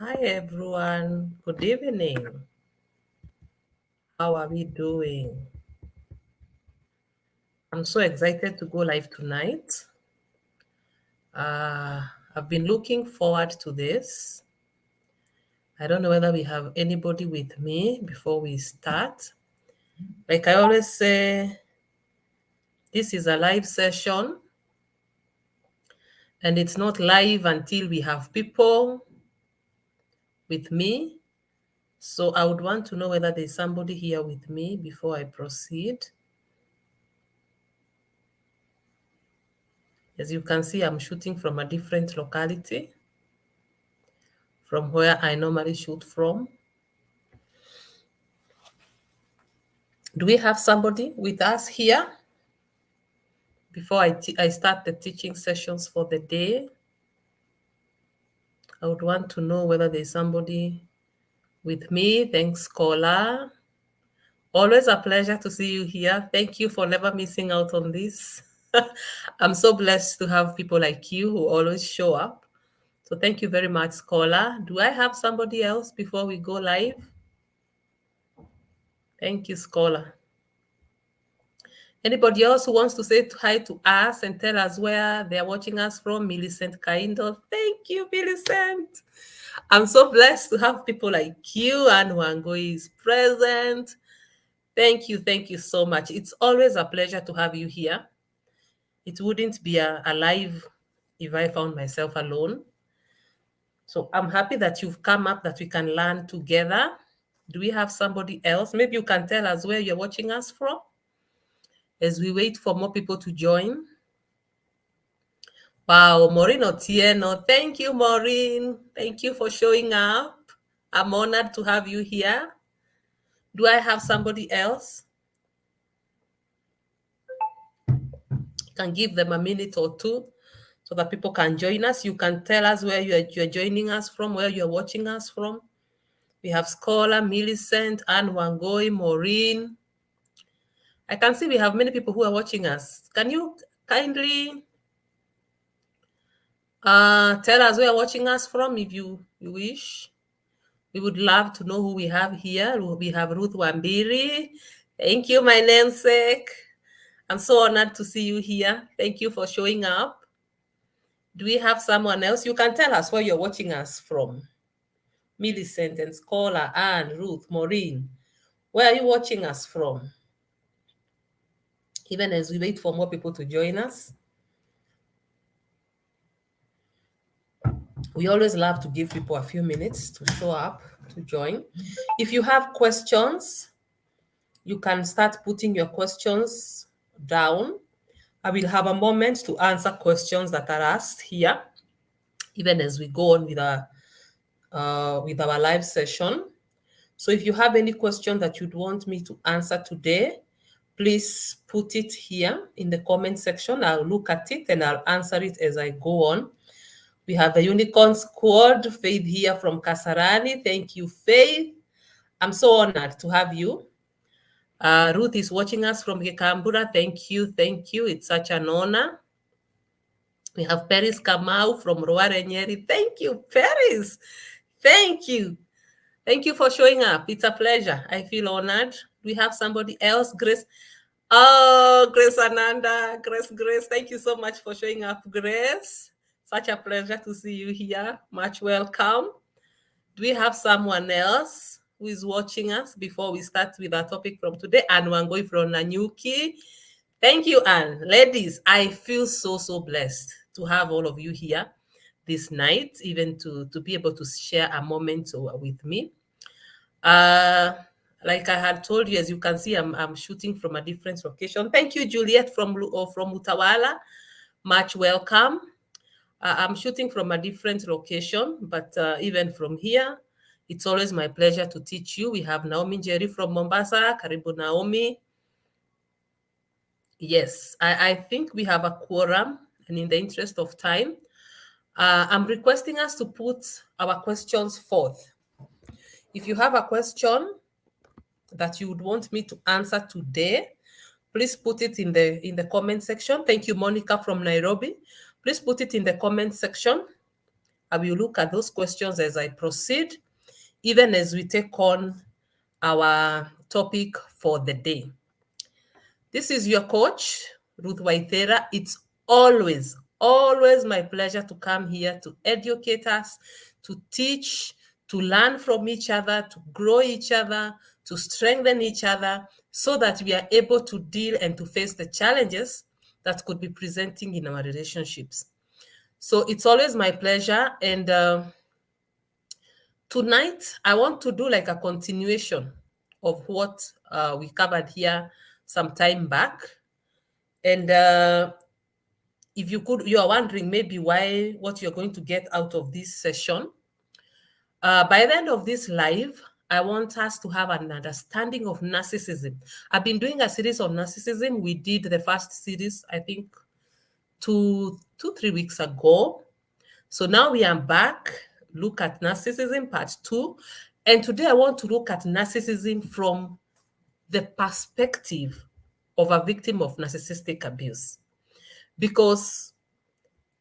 Hi everyone, good evening. How are we doing? I'm so excited to go live tonight. Uh, I've been looking forward to this. I don't know whether we have anybody with me before we start. Like I always say, this is a live session and it's not live until we have people with me. So I would want to know whether there's somebody here with me before I proceed. As you can see, I'm shooting from a different locality from where I normally shoot from. Do we have somebody with us here before I start the teaching sessions for the day? I would want to know whether there's somebody with me. Thanks, caller. Always a pleasure to see you here. Thank you for never missing out on this. I'm so blessed to have people like you who always show up. So thank you very much, caller. Do I have somebody else before we go live? Thank you, Scholar. Anybody else who wants to say hi to us and tell us where they're watching us from? Millicent Kaindo. Thank you, Millicent. I'm so blessed to have people like you, and Wangoi is present. Thank you so much. It's always a pleasure to have you here. It wouldn't be a live if I found myself alone. So I'm happy that you've come up, that we can learn together. Do we have somebody else? Maybe you can tell us where you're watching us from as we wait for more people to join. Wow, Maureen Otieno. Thank you, Maureen. Thank you for showing up. I'm honored to have you here. Do I have somebody else? You can give them a minute or two so that people can join us. You can tell us where you're joining us from, where you're watching us from. We have Scholar, Millicent, Anne Wangoi, Maureen. I can see we have many people who are watching us. Can you kindly tell us where you're watching us from if you wish? We would love to know who we have here. We have Ruth Wambiri. Thank you, my namesake. I'm so honored to see you here. Thank you for showing up. Do we have someone else? You can tell us where you're watching us from. Millicent and Scholar, Anne, Ruth, Maureen. Where are you watching us from? Even as we wait for more people to join us. We always love to give people a few minutes to show up, to join. If you have questions, you can start putting your questions down. I will have a moment to answer questions that are asked here, even as we go on with our live session. So if you have any question that you'd want me to answer today, please put it here in the comment section. I'll look at it and I'll answer it as I go on. We have the Unicorn Squad, Faith here from Kasarani. Thank you, Faith. I'm so honored to have you. Ruth is watching us from Kekambura. Thank you. It's such an honor. We have Paris Kamau from Ruare Nyeri. Thank you, Paris. Thank you. Thank you for showing up. It's a pleasure. I feel honored. We have somebody else, Grace. Oh, Grace Ananda. Grace. Thank you so much for showing up, Grace. Such a pleasure to see you here. Much welcome. Do we have someone else who is watching us before we start with our topic from today? And we're going from Nanyuki. Thank you, Anne. Ladies, I feel so blessed to have all of you here this night, even to be able to share a moment with me. Like I had told you, as you can see, I'm shooting from a different location. Thank you, Juliet from Utawala. Much welcome. I'm shooting from a different location, but even from here, it's always my pleasure to teach you. We have Naomi Jerry from Mombasa. Karibu, Naomi. Yes, I think we have a quorum, and in the interest of time, I'm requesting us to put our questions forth. If you have a question that you would want me to answer today, please put it in the comment section. Thank you, Monica from Nairobi. Please put it in the comment section. I will look at those questions as I proceed, even as we take on our topic for the day. This is your coach, Ruth Waithera. It's always, always my pleasure to come here to educate us, to teach, to learn from each other, to grow each other, to strengthen each other, so that we are able to deal and to face the challenges that could be presenting in our relationships. So it's always my pleasure. And tonight, I want to do like a continuation of what we covered here some time back. And if you are wondering maybe what you're going to get out of this session, by the end of this live, I want us to have an understanding of narcissism. I've been doing a series on narcissism. We did the first series, I think, 3 weeks ago. So now we are back, look at narcissism part 2. And today I want to look at narcissism from the perspective of a victim of narcissistic abuse. Because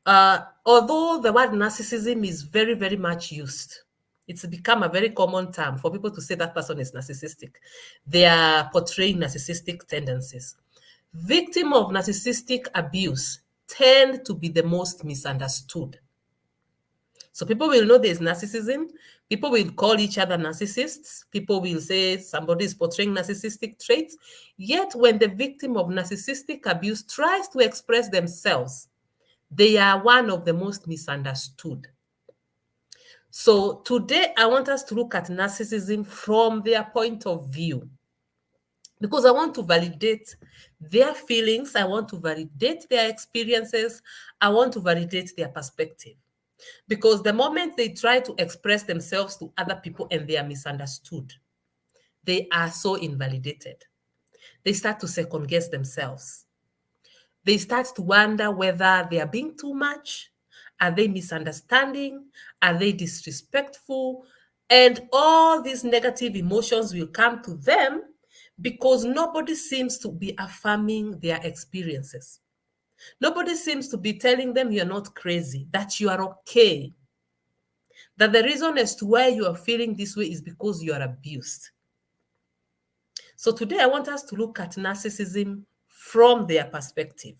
although the word narcissism is very, very much used, it's become a very common term for people to say that person is narcissistic. They are portraying narcissistic tendencies. Victim of narcissistic abuse tend to be the most misunderstood. So people will know there's narcissism. People will call each other narcissists. People will say somebody is portraying narcissistic traits. Yet when the victim of narcissistic abuse tries to express themselves, they are one of the most misunderstood. So today I want us to look at narcissism from their point of view, because I want to validate their feelings. I want to validate their experiences. I want to validate their perspective. Because the moment they try to express themselves to other people and they are misunderstood, they are so invalidated. They start to second guess themselves. They start to wonder whether they are being too much. Are they misunderstanding? Are they disrespectful? And all these negative emotions will come to them because nobody seems to be affirming their experiences. Nobody seems to be telling them you're not crazy, that you are okay, that the reason as to why you are feeling this way is because you are abused. So today I want us to look at narcissism from their perspective.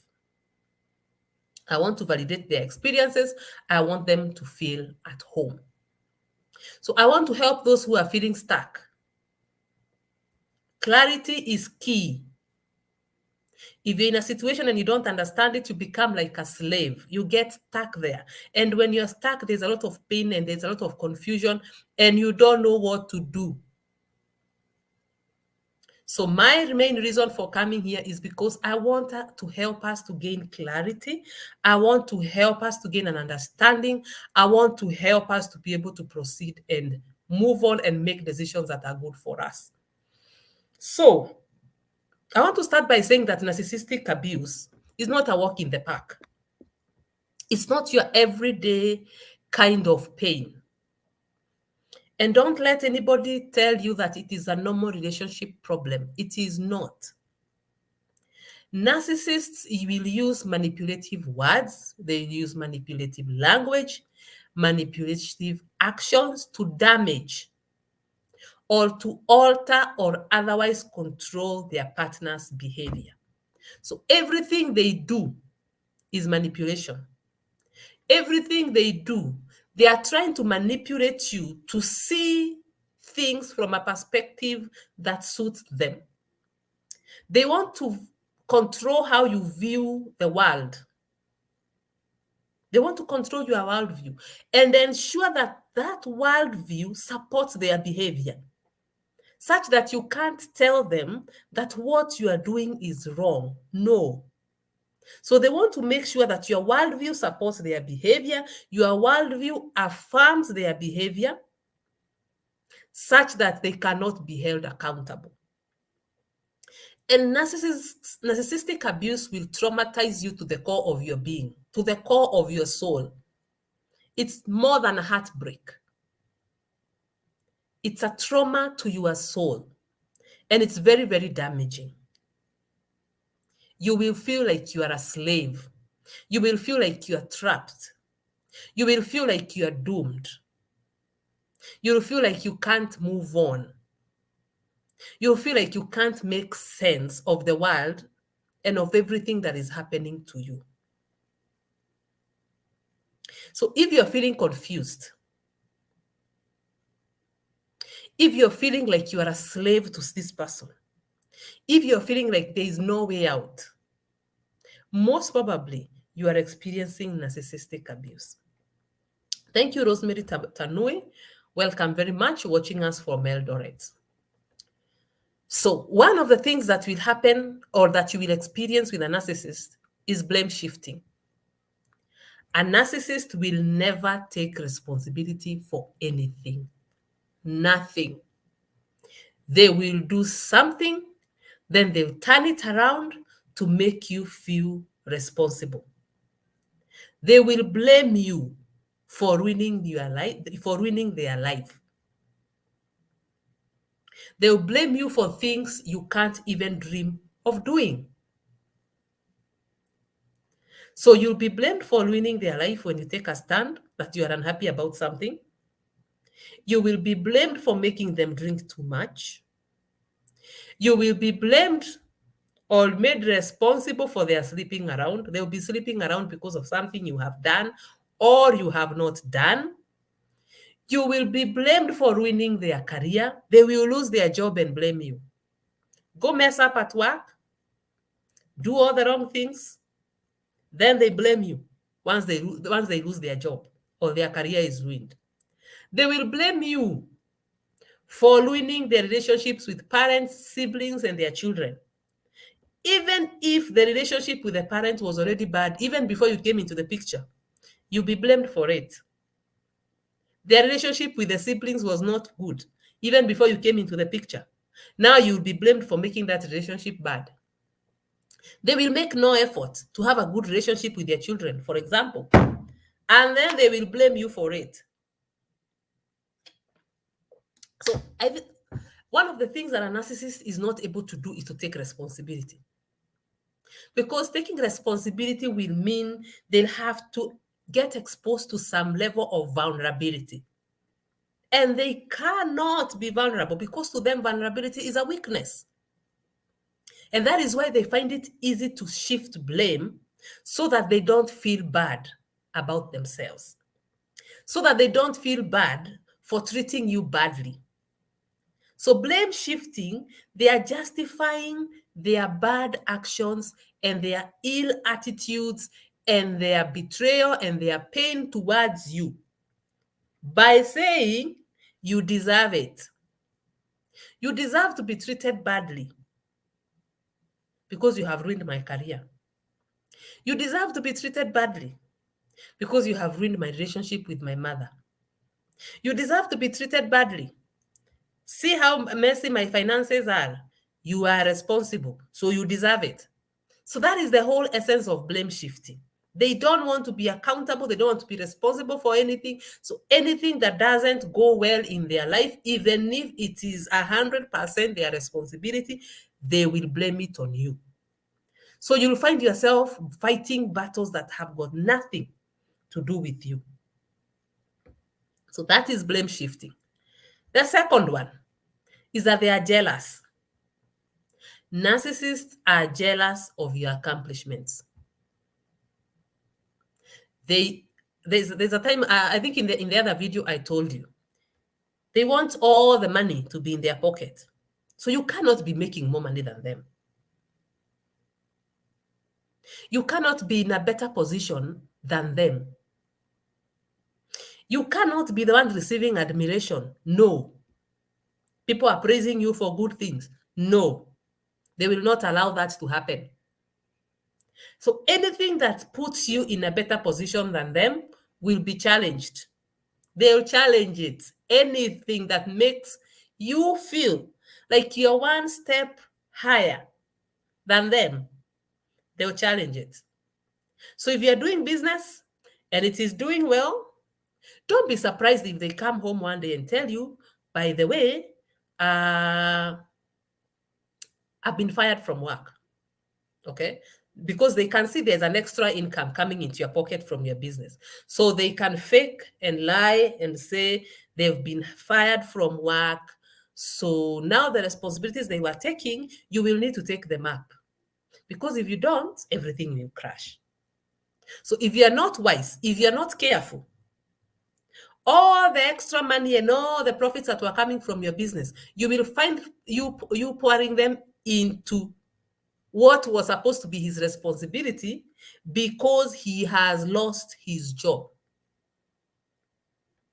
I want to validate their experiences. I want them to feel at home. So I want to help those who are feeling stuck. Clarity is key. If you're in a situation and you don't understand it, you become like a slave. You get stuck there. And when you're stuck, there's a lot of pain and there's a lot of confusion and you don't know what to do. So my main reason for coming here is because I want to help us to gain clarity. I want to help us to gain an understanding. I want to help us to be able to proceed and move on and make decisions that are good for us. So I want to start by saying that narcissistic abuse is not a walk in the park. It's not your everyday kind of pain. And don't let anybody tell you that it is a normal relationship problem. It is not. Narcissists will use manipulative words, they use manipulative language, manipulative actions to damage or to alter or otherwise control their partner's behavior. So everything they do is manipulation. Everything they do, they are trying to manipulate you to see things from a perspective that suits them. They want to control how you view the world. They want to control your worldview and ensure that that worldview supports their behavior, such that you can't tell them that what you are doing is wrong. No. So they want to make sure that your worldview supports their behavior, your worldview affirms their behavior, such that they cannot be held accountable. And narcissistic abuse will traumatize you to the core of your being, to the core of your soul. It's more than a heartbreak. It's a trauma to your soul. And it's very, very damaging. You will feel like you are a slave. You will feel like you are trapped. You will feel like you are doomed. You'll feel like you can't move on. You'll feel like you can't make sense of the world and of everything that is happening to you. So if you're feeling confused, if you're feeling like you are a slave to this person, if you're feeling like there is no way out, most probably you are experiencing narcissistic abuse. Thank you, Rosemary Tanui. Welcome very much watching us from Eldoret. So one of the things that will happen or that you will experience with a narcissist is blame shifting. A narcissist will never take responsibility for anything. Nothing. They will do something, then they'll turn it around to make you feel responsible. They will blame you for ruining your life, for ruining their life. They'll blame you for things you can't even dream of doing. So you'll be blamed for ruining their life when you take a stand that you are unhappy about something. You will be blamed for making them drink too much. You will be blamed or made responsible for their sleeping around. They'll be sleeping around because of something you have done or you have not done. You will be blamed for ruining their career. They will lose their job and blame you. Go mess up at work, do all the wrong things, then they blame you once they lose their job or their career is ruined. They will blame you for ruining their relationships with parents, siblings, and their children. Even if the relationship with the parent was already bad, even before you came into the picture, you'll be blamed for it. Their relationship with the siblings was not good, even before you came into the picture. Now you'll be blamed for making that relationship bad. They will make no effort to have a good relationship with their children, for example, and then they will blame you for it. So one of the things that a narcissist is not able to do is to take responsibility. Because taking responsibility will mean they'll have to get exposed to some level of vulnerability. And they cannot be vulnerable because to them, vulnerability is a weakness. And that is why they find it easy to shift blame so that they don't feel bad about themselves, so that they don't feel bad for treating you badly. So blame shifting, they are justifying their bad actions and their ill attitudes and their betrayal and their pain towards you by saying you deserve it. You deserve to be treated badly because you have ruined my career. You deserve to be treated badly because you have ruined my relationship with my mother. You deserve to be treated badly. See how messy my finances are. You are responsible, so you deserve it. So that is the whole essence of blame shifting. They don't want to be accountable. They don't want to be responsible for anything. So anything that doesn't go well in their life, even if it is 100% their responsibility, they will blame it on you. So you'll find yourself fighting battles that have got nothing to do with you. So that is blame shifting. The second one is that they are jealous. Narcissists are jealous of your accomplishments. There's a time, I think in the other video I told you, they want all the money to be in their pocket. So you cannot be making more money than them. You cannot be in a better position than them. You cannot be the one receiving admiration. No. People are praising you for good things. No. They will not allow that to happen. So anything that puts you in a better position than them will be challenged. They'll challenge it. Anything that makes you feel like you're one step higher than them, they'll challenge it. So if you're doing business and it is doing well, don't be surprised if they come home one day and tell you, by the way, I've been fired from work. Okay? because they can see there's an extra income coming into your pocket from your business. So they can fake and lie and say they've been fired from work. So now the responsibilities they were taking, you will need to take them up. Because if you don't, everything will crash. So if you're not wise, if you're not careful, all the extra money and all the profits that were coming from your business, you will find you pouring them into what was supposed to be his responsibility because he has lost his job.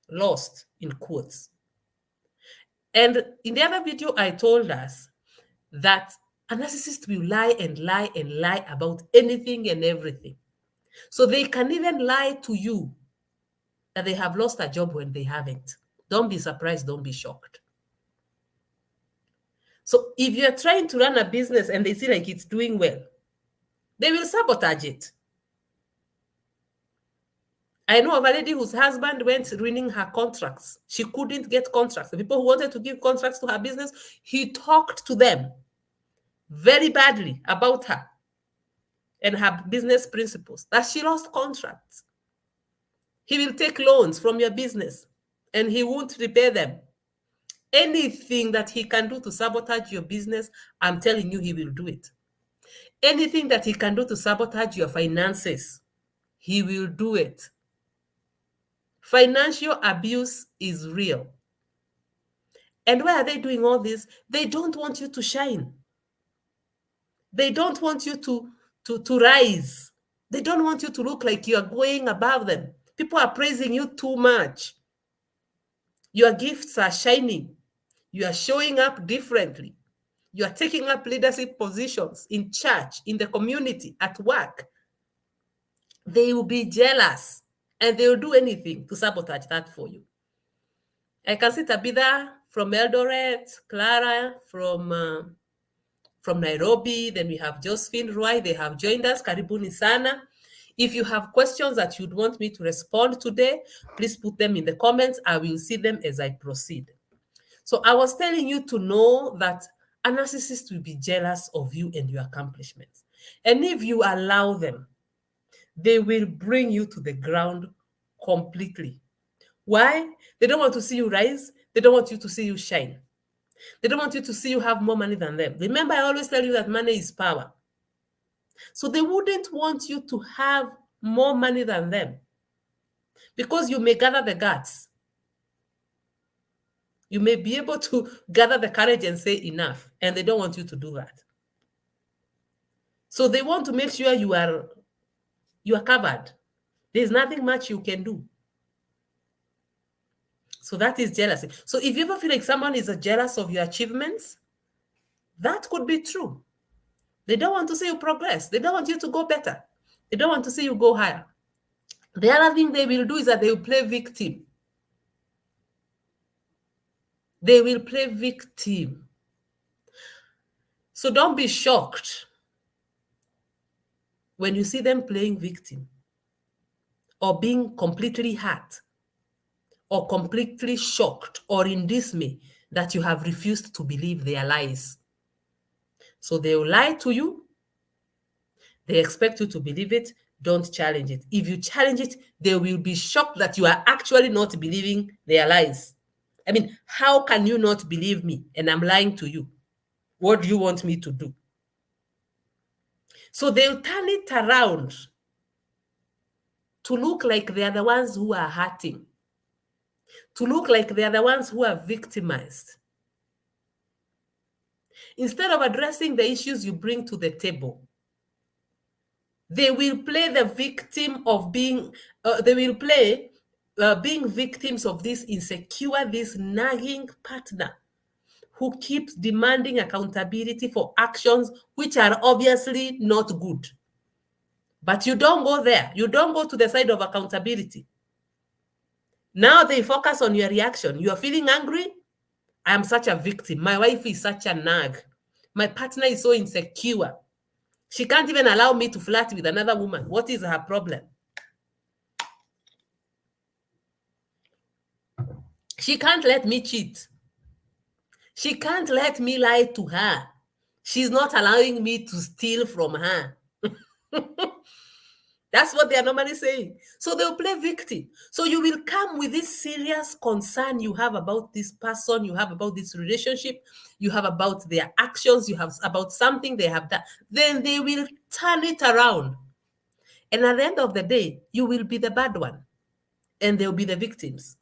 Lost in quotes. And in the other video, I told us that a narcissist will lie and lie and lie about anything and everything. So they can even lie to you that they have lost a job when they haven't. Don't be surprised, don't be shocked. So if you're trying to run a business and they see like it's doing well, they will sabotage it. I know of a lady whose husband went ruining her contracts. She couldn't get contracts. The people who wanted to give contracts to her business, he talked to them very badly about her and her business principles, that she lost contracts. He will take loans from your business and he won't repay them. Anything that he can do to sabotage your business, I'm telling you, he will do it. Anything that he can do to sabotage your finances, he will do it. Financial abuse is real. And why are they doing all this? They don't want you to shine. They don't want you to rise. They don't want you to look like you are going above them. People are praising you too much. Your gifts are shining. You are showing up differently. You are taking up leadership positions in church, in the community, at work. They will be jealous and they will do anything to sabotage that for you. I can see Tabitha from Eldoret, Clara from Nairobi. Then we have Josephine Roy. They have joined us. Karibuni sana. If you have questions that you'd want me to respond today, please put them in the comments. I will see them as I proceed. So I was telling you to know that a narcissist will be jealous of you and your accomplishments. And if you allow them, they will bring you to the ground completely. Why? They don't want to see you rise. They don't want you to see you shine. They don't want you to see you have more money than them. Remember, I always tell you that money is power. So they wouldn't want you to have more money than them because you may gather the guts. You may be able to gather the courage and say enough, and they don't want you to do that. So they want to make sure you are covered. There's nothing much you can do. So that is jealousy. So if you ever feel like someone is jealous of your achievements, that could be true. They don't want to see you progress. They don't want you to go better. They don't want to see you go higher. The other thing they will do is that they will play victim. They will play victim. So don't be shocked when you see them playing victim or being completely hurt or completely shocked or in dismay that you have refused to believe their lies. So they will lie to you. They expect you to believe it. Don't challenge it. If you challenge it, they will be shocked that you are actually not believing their lies. I mean, how can you not believe me and I'm lying to you? What do you want me to do? So they'll turn it around to look like they are the ones who are hurting, to look like they are the ones who are victimized. Instead of addressing the issues you bring to the table, they will play the victim of being, being victims of this insecure, this nagging partner who keeps demanding accountability for actions which are obviously not good. But you don't go there. You don't go to the side of accountability. Now they focus on your reaction. You are feeling angry. I am such a victim. My wife is such a nag. My partner is so insecure. She can't even allow me to flirt with another woman. What is her problem? She can't let me cheat. She can't let me lie to her. She's not allowing me to steal from her. That's what they are normally saying. So they'll play victim. So you will come with this serious concern you have about this person, you have about this relationship, you have about their actions, you have about something they have done. Then they will turn it around. And at the end of the day, you will be the bad one and they'll be the victims.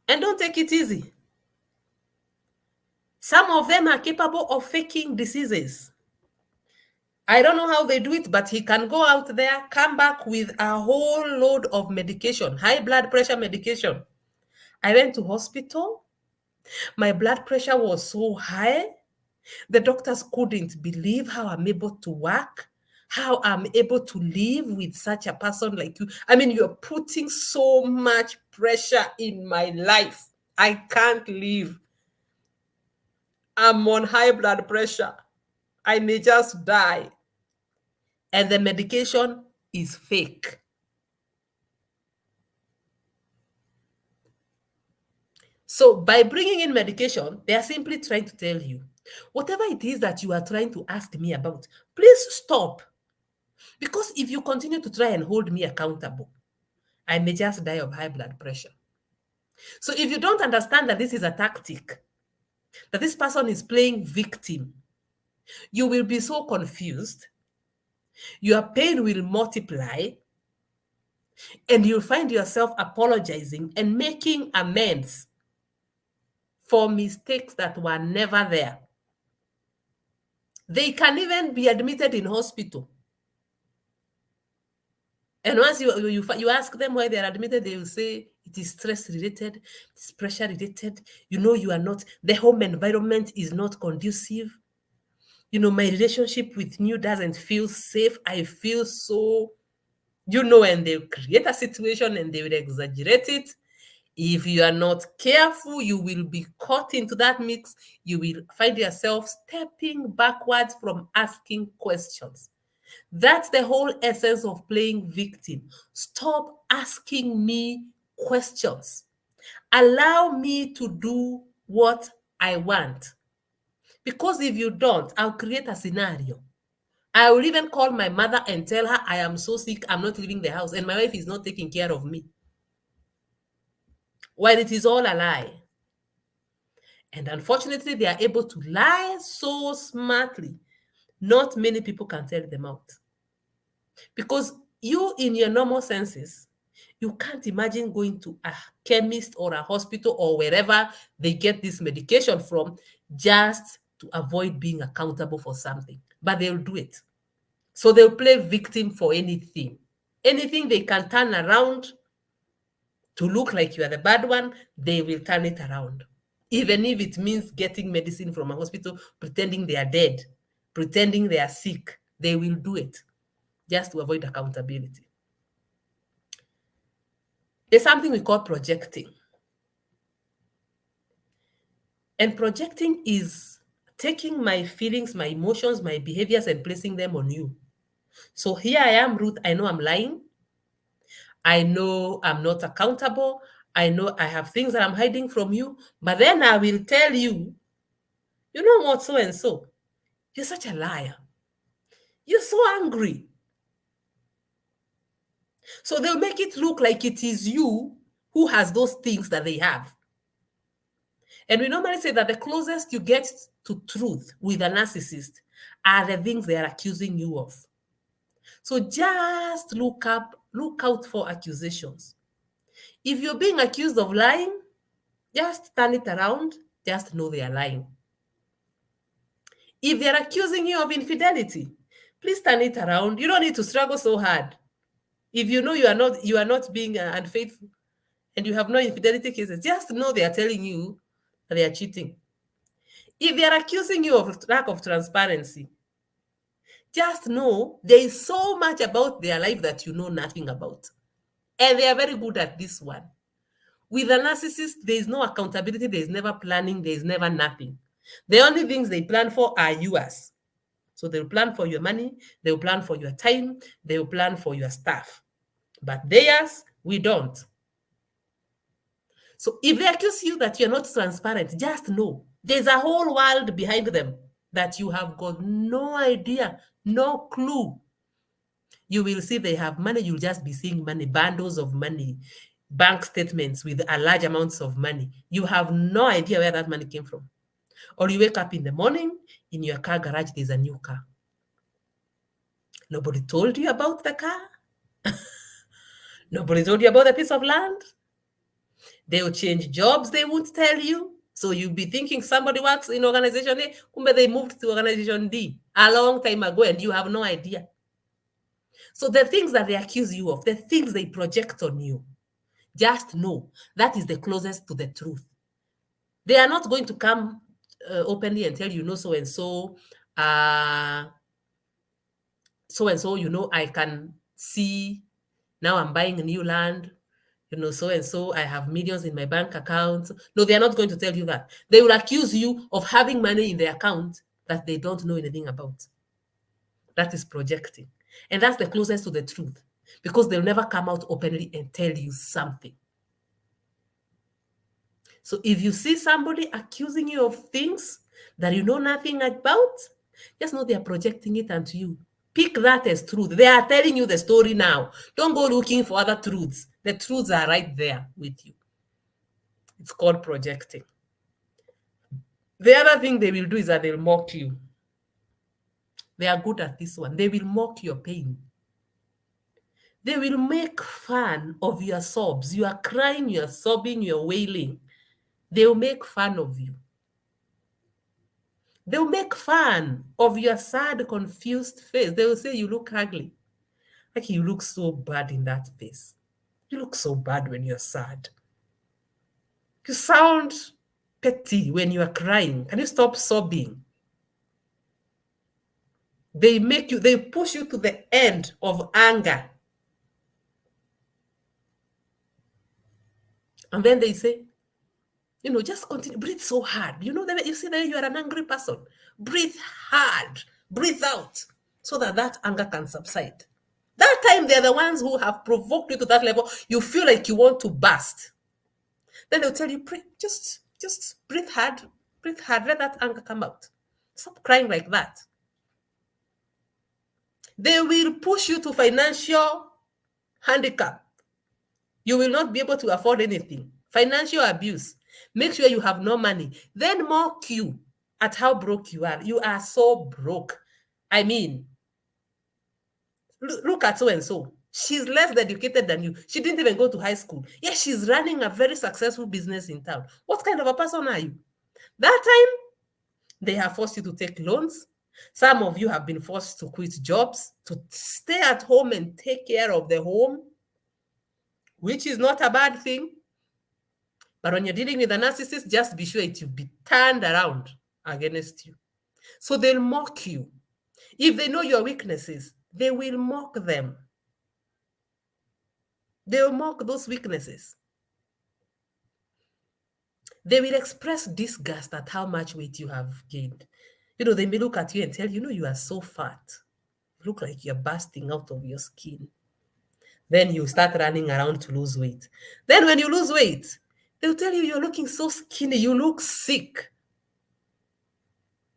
And don't take it easy. Some of them are capable of faking diseases. I don't know how they do it, but he can go out there, come back with a whole load of medication, high blood pressure medication. I went to hospital. My blood pressure was so high. The doctors couldn't believe how I'm able to work, how I'm able to live with such a person like you. I mean, you're putting so much pressure in my life. I can't live. I'm on high blood pressure. I may just die. And the medication is fake. So by bringing in medication, they are simply trying to tell you, whatever it is that you are trying to ask me about, please stop. Because if you continue to try and hold me accountable, I may just die of high blood pressure. So if you don't understand that this is a tactic, that this person is playing victim, you will be so confused. Your pain will multiply, and you'll find yourself apologizing and making amends for mistakes that were never there. They can even be admitted in hospital. And once you ask them why they're admitted, they will say it is stress related, it's pressure related. You are not, the home environment is not conducive. My relationship with you doesn't feel safe. I feel so, and they'll create a situation and they will exaggerate it. If you are not careful, you will be caught into that mix. You will find yourself stepping backwards from asking questions. That's the whole essence of playing victim. Stop asking me questions. Allow me to do what I want. Because if you don't, I'll create a scenario. I will even call my mother and tell her I am so sick, I'm not leaving the house, and my wife is not taking care of me. While it is all a lie. And unfortunately, they are able to lie so smartly. Not many people can tell them out. Because you, in your normal senses, you can't imagine going to a chemist or a hospital or wherever they get this medication from just to avoid being accountable for something. But they'll do it. So they'll play victim for anything. Anything they can turn around to look like you are the bad one, they will turn it around. Even if it means getting medicine from a hospital, pretending they are dead, pretending they are sick, they will do it just to avoid accountability. There's something we call projecting. And projecting is taking my feelings, my emotions, my behaviors, and placing them on you. So here I am, Ruth. I know I'm lying. I know I'm not accountable. I know I have things that I'm hiding from you. But then I will tell you, you know what, so and so, you're such a liar. You're so angry. So they'll make it look like it is you who has those things that they have. And we normally say that the closest you get to truth with a narcissist are the things they are accusing you of. So just look out for accusations. If you're being accused of lying, just turn it around, just know they are lying. If they're accusing you of infidelity, please turn it around. You don't need to struggle so hard. If you know you are not being unfaithful and you have no infidelity cases, just know they are telling you that they are cheating. If they are accusing you of lack of transparency, just know there is so much about their life that you know nothing about. And they are very good at this one. With a narcissist, there is no accountability, there is never planning, there is never nothing. The only things they plan for are yours. So they'll plan for your money, they'll plan for your time, they'll plan for your stuff. But theirs, we don't. So if they accuse you that you're not transparent, just know there's a whole world behind them. that you have got no idea, no clue. You will see they have money. You'll just be seeing money, bundles of money, bank statements with a large amounts of money. You have no idea where that money came from. Or you wake up in the morning, in your car garage, there's a new car. Nobody told you about the car. Nobody told you about the piece of land. They'll change jobs, they won't tell you. So you'll be thinking somebody works in organization A, but they moved to organization D a long time ago and you have no idea. So the things that they accuse you of, the things they project on you, just know that is the closest to the truth. They are not going to come openly and tell you, no, so and so, I can see now I'm buying a new land, so and so, I have millions in my bank account. No, they are not going to tell you that. They will accuse you of having money in their account that they don't know anything about. That is projecting. And that's the closest to the truth because they'll never come out openly and tell you something. So if you see somebody accusing you of things that you know nothing about, just know they are projecting it onto you. Pick that as truth. They are telling you the story now. Don't go looking for other truths. The truths are right there with you. It's called projecting. The other thing they will do is that they'll mock you. They are good at this one. They will mock your pain. They will make fun of your sobs. You are crying, you are sobbing, you are wailing. They'll make fun of you. They'll make fun of your sad, confused face. They will say you look ugly. Like you look so bad in that face. You look so bad when you're sad. You sound petty when you are crying. Can you stop sobbing? They push you to the end of anger. And then they say, just continue, breathe so hard. You see that you are an angry person. Breathe hard, breathe out so that anger can subside. That time they're the ones who have provoked you to that level. You feel like you want to burst. Then they'll tell you, just breathe hard, let that anger come out. Stop crying like that. They will push you to financial handicap. You will not be able to afford anything. Financial abuse. Make sure you have no money. Then mock you at how broke you are. You are so broke. I mean, look at so and so. She's less educated than you. She didn't even go to high school. Yes, she's running a very successful business in town. What kind of a person are you? That time, they have forced you to take loans. Some of you have been forced to quit jobs, to stay at home and take care of the home, which is not a bad thing. But when you're dealing with a narcissist, just be sure it will be turned around against you. So they'll mock you. If they know your weaknesses, they will mock them. They'll mock those weaknesses. They will express disgust at how much weight you have gained. They may look at you and tell you, you are so fat. You look like you're bursting out of your skin. Then you start running around to lose weight. Then when you lose weight, they'll tell you you're looking so skinny, you look sick.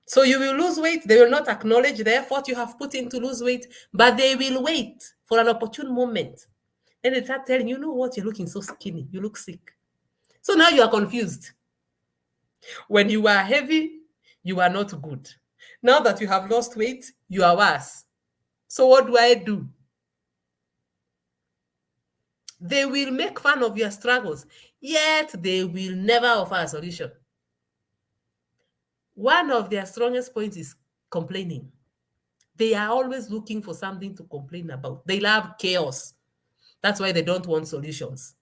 So you will lose weight. They will not acknowledge the effort you have put in to lose weight, but they will wait for an opportune moment. Then they start telling you, what, you're looking so skinny, you look sick. So now you are confused. When you are heavy, you are not good. Now that you have lost weight, you are worse. So what do I do? They will make fun of your struggles, yet they will never offer a solution. One of their strongest points is complaining. They are always looking for something to complain about. They love chaos. That's why they don't want solutions.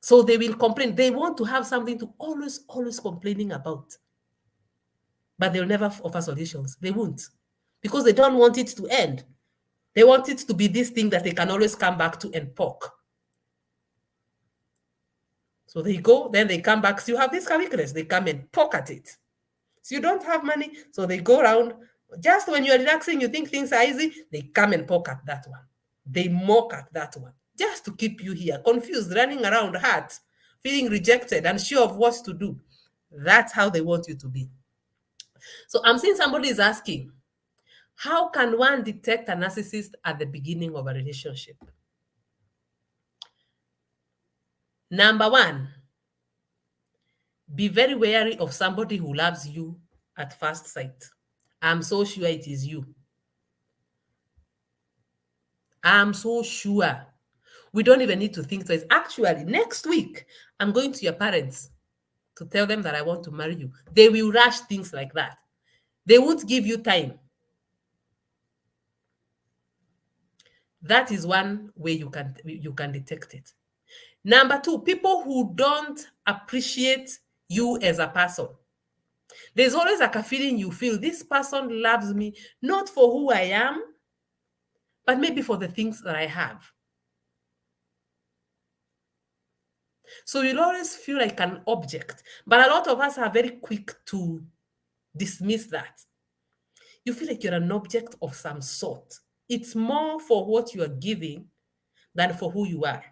So they will complain. They want to have something to always complaining about. But they'll never offer solutions. They won't. Because they don't want it to end. They want it to be this thing that they can always come back to and poke. So they go, then they come back. So you have this weakness. They come and poke at it. So you don't have money. So they go around. Just when you're relaxing, you think things are easy. They come and poke at that one. They mock at that one. Just to keep you here, confused, running around, hurt, feeling rejected, unsure of what to do. That's how they want you to be. So I'm seeing somebody is asking, how can one detect a narcissist at the beginning of a relationship? Number one, be very wary of somebody who loves you at first sight. I'm so sure it is you. I'm so sure. We don't even need to think twice. Actually, next week, I'm going to your parents to tell them that I want to marry you. They will rush things like that. They won't give you time. That is one way you can detect it. Number two, people who don't appreciate you as a person. There's always like a feeling you feel this person loves me not for who I am, but maybe for the things that I have. So you'll always feel like an object. But a lot of us are very quick to dismiss that. You feel like you're an object of some sort. It's more for what you are giving than for who you are.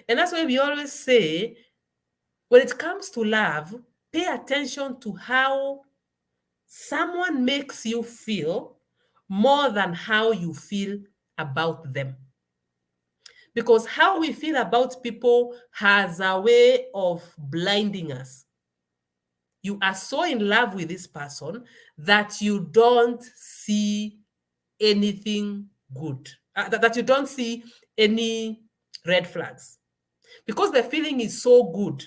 And that's why we always say, when it comes to love, pay attention to how someone makes you feel more than how you feel about them. Because how we feel about people has a way of blinding us. You are so in love with this person that you don't see anything good, that you don't see any red flags. Because the feeling is so good,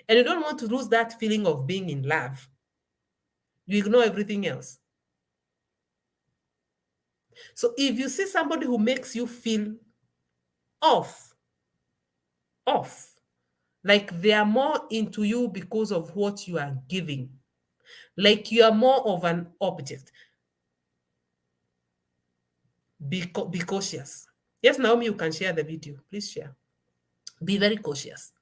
and you don't want to lose that feeling of being in love, you ignore everything else. So if you see somebody who makes you feel off, off, like they are more into you because of what you are giving, like you are more of an object, be cautious. Yes, Naomi, you can share the video. Please share. Be very cautious.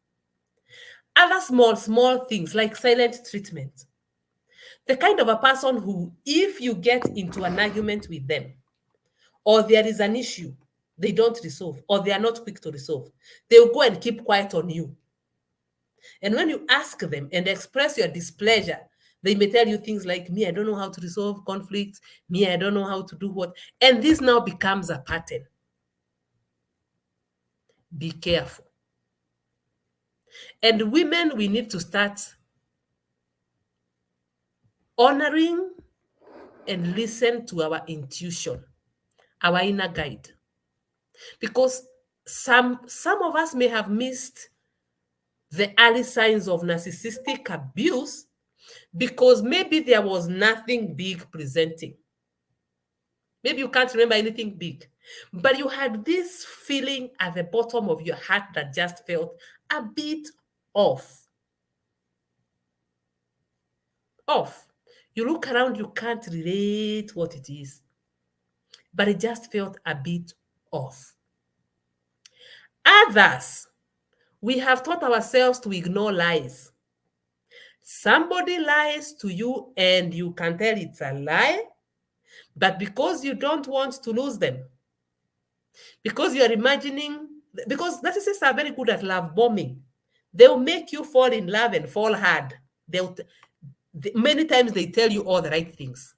Other small things like silent treatment. The kind of a person who, if you get into an argument with them, or there is an issue they don't resolve, or they are not quick to resolve, they'll go and keep quiet on you. And when you ask them and express your displeasure, they may tell you things like, me, I don't know how to resolve conflicts. Me, I don't know how to do what. And this now becomes a pattern. Be careful. And women, we need to start honoring and listen to our intuition, our inner guide. Because some of us may have missed the early signs of narcissistic abuse because maybe there was nothing big presenting. Maybe you can't remember anything big, but you had this feeling at the bottom of your heart that just felt a bit off. Off. You look around, you can't relate what it is, but it just felt a bit off. Others, we have taught ourselves to ignore lies. Somebody lies to you and you can tell it's a lie, but because you don't want to lose them, because you're imagining, because narcissists are very good at love bombing. They'll make you fall in love and fall hard. Many times they tell you all the right things.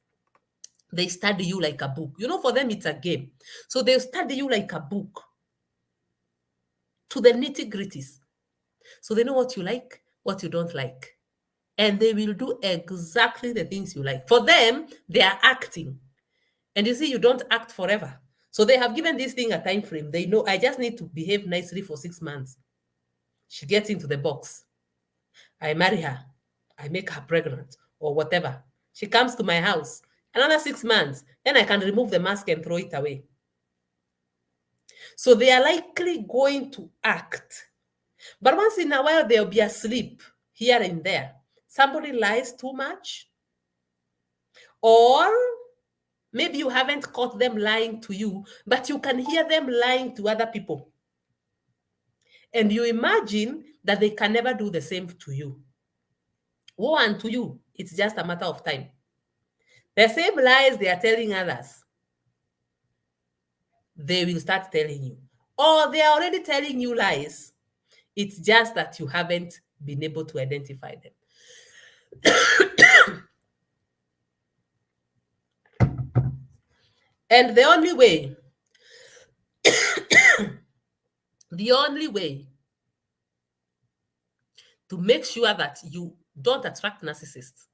They study you like a book. For them, it's a game. So they'll study you like a book to the nitty-gritties. So they know what you like, what you don't like. And they will do exactly the things you like. For them, they are acting. And you see, you don't act forever. So they have given this thing a time frame. They know I just need to behave nicely for 6 months. She gets into the box. I marry her. I make her pregnant or whatever. She comes to my house. Another 6 months. Then I can remove the mask and throw it away. So they are likely going to act. But once in a while, they'll be asleep here and there. Somebody lies too much. Or maybe you haven't caught them lying to you, but you can hear them lying to other people. And you imagine that they can never do the same to you. Woe unto you. It's just a matter of time. The same lies they are telling others, they will start telling you. Or they are already telling you lies. It's just that you haven't been able to identify them. And the only way to make sure that you don't attract narcissists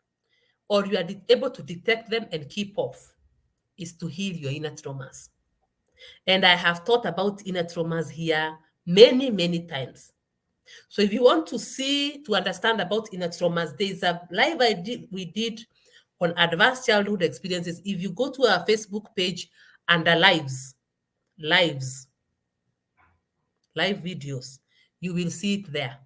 or you are able to detect them and keep off is to heal your inner traumas. And I have thought about inner traumas here many, many times. So if you want to understand about inner traumas, there's a live we did on advanced childhood experiences. If you go to our Facebook page under lives, live videos, you will see it there.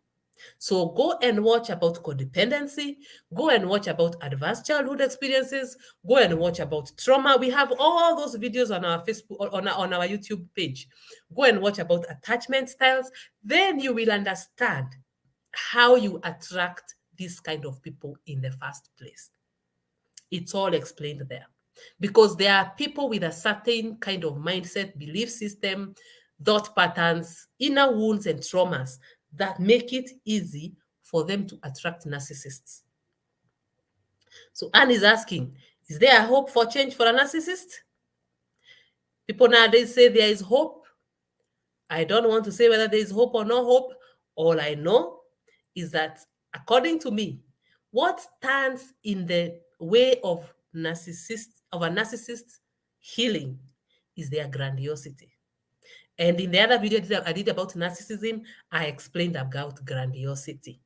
So go and watch about codependency, go and watch about advanced childhood experiences, go and watch about trauma. We have all those videos on our Facebook, on our YouTube page. Go and watch about attachment styles. Then you will understand how you attract this kind of people in the first place. It's all explained there. Because there are people with a certain kind of mindset, belief system, thought patterns, inner wounds, and traumas that make it easy for them to attract narcissists. So Anne is asking, is there a hope for change for a narcissist? People nowadays say there is hope. I don't want to say whether there is hope or no hope. All I know is that, according to me, what stands in the way of a narcissist healing is their grandiosity. And in the other video I did about narcissism, I explained about grandiosity.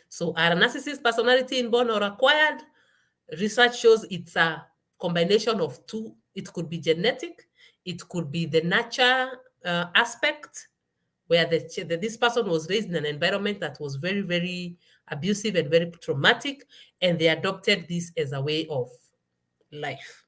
So are a narcissist personality inborn or acquired? Research shows it's a combination of two. It could be genetic, it could be the nurture aspect, where this person was raised in an environment that was very, very abusive and very traumatic, and they adopted this as a way of life.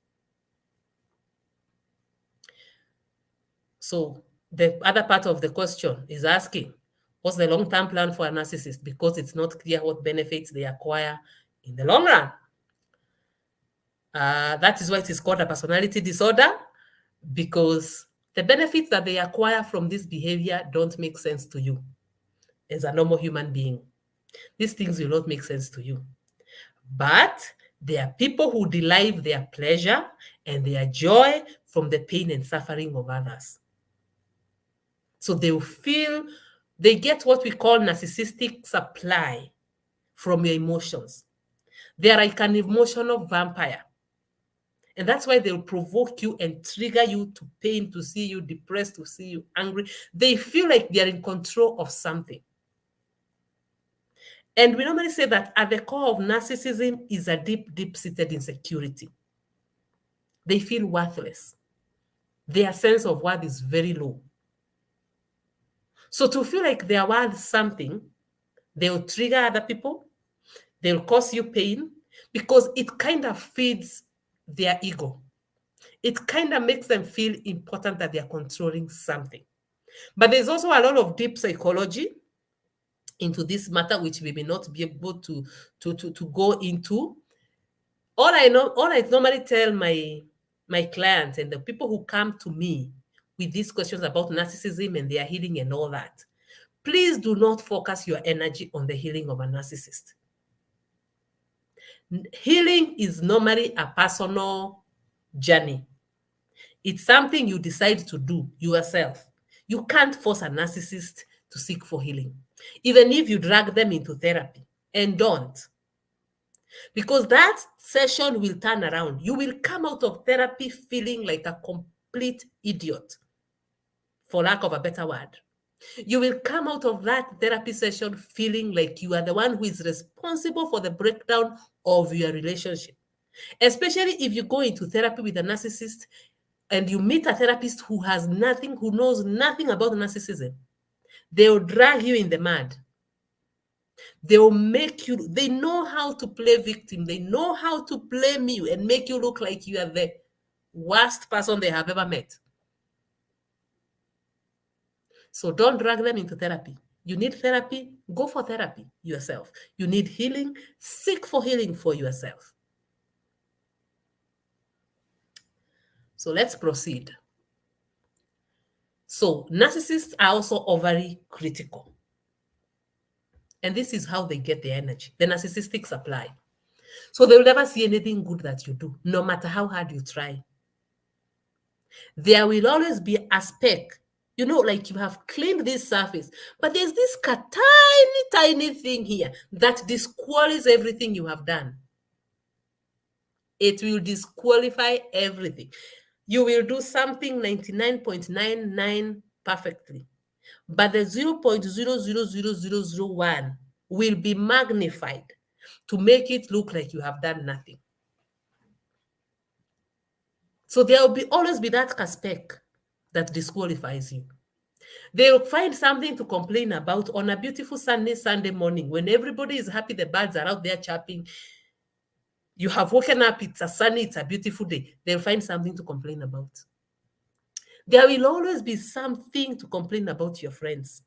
So the other part of the question is asking, what's the long-term plan for a narcissist? Because it's not clear what benefits they acquire in the long run. That is why it is called a personality disorder, because the benefits that they acquire from this behavior don't make sense to you as a normal human being. These things will not make sense to you. But there are people who derive their pleasure and their joy from the pain and suffering of others. So they get what we call narcissistic supply from your emotions. They are like an emotional vampire. And that's why they'll provoke you and trigger you to pain, to see you depressed, to see you angry. They feel like they're in control of something. And we normally say that at the core of narcissism is a deep, deep-seated insecurity. They feel worthless. Their sense of worth is very low. So to feel like they are worth something, they'll trigger other people, they'll cause you pain, because it kind of feeds their ego. It kind of makes them feel important that they are controlling something. But there's also a lot of deep psychology into this matter, which we may not be able to go into. All I normally tell my clients and the people who come to me with these questions about narcissism and their healing and all that, please do not focus your energy on the healing of a narcissist. Healing is normally a personal journey. It's something you decide to do yourself. You can't force a narcissist to seek for healing, even if you drag them into therapy, and don't. Because that session will turn around. You will come out of therapy feeling like a complete idiot, for lack of a better word. You will come out of that therapy session feeling like you are the one who is responsible for the breakdown of your relationship. Especially if you go into therapy with a narcissist and you meet a therapist who knows nothing about narcissism. They'll drag you in the mud. They'll they know how to play victim. They know how to blame you and make you look like you are the worst person they have ever met. So don't drag them into therapy. You need therapy, go for therapy yourself. You need healing, seek for healing for yourself. So let's proceed. So narcissists are also overly critical. And this is how they get their energy, the narcissistic supply. So they will never see anything good that you do, no matter how hard you try. There will always be a speck, like you have cleaned this surface, but there's this tiny, tiny thing here that disqualifies everything you have done. It will disqualify everything. You will do something 99.99 perfectly, but the 0.000001 will be magnified to make it look like you have done nothing. So there will always be that speck that disqualifies you. They'll find something to complain about on a beautiful Sunday morning when everybody is happy, the birds are out there chirping. You have woken up, it's a sunny, it's a beautiful day. They'll find something to complain about. There will always be something to complain about your friends.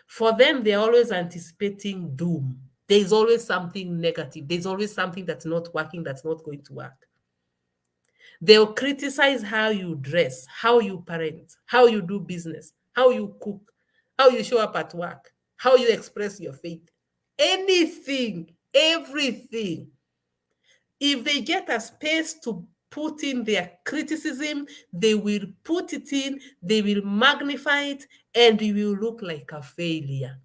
For them, they're always anticipating doom. There's always something negative. There's always something that's not working, that's not going to work. They'll criticize how you dress, how you parent, how you do business, how you cook, how you show up at work, how you express your faith. Anything, everything. If they get a space to put in their criticism, they will put it in, they will magnify it, and you will look like a failure.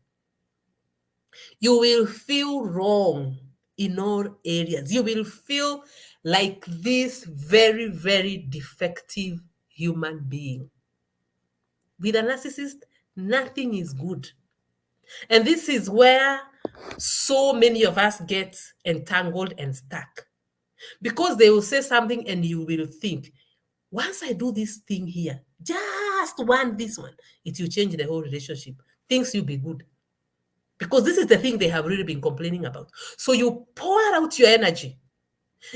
You will feel wrong in all areas. You will feel like this very, very defective human being. With a narcissist, nothing is good. And this is where so many of us get entangled and stuck. Because they will say something and you will think, once I do this thing here, just this one, it will change the whole relationship. Things will be good. Because this is the thing they have really been complaining about. So you pour out your energy.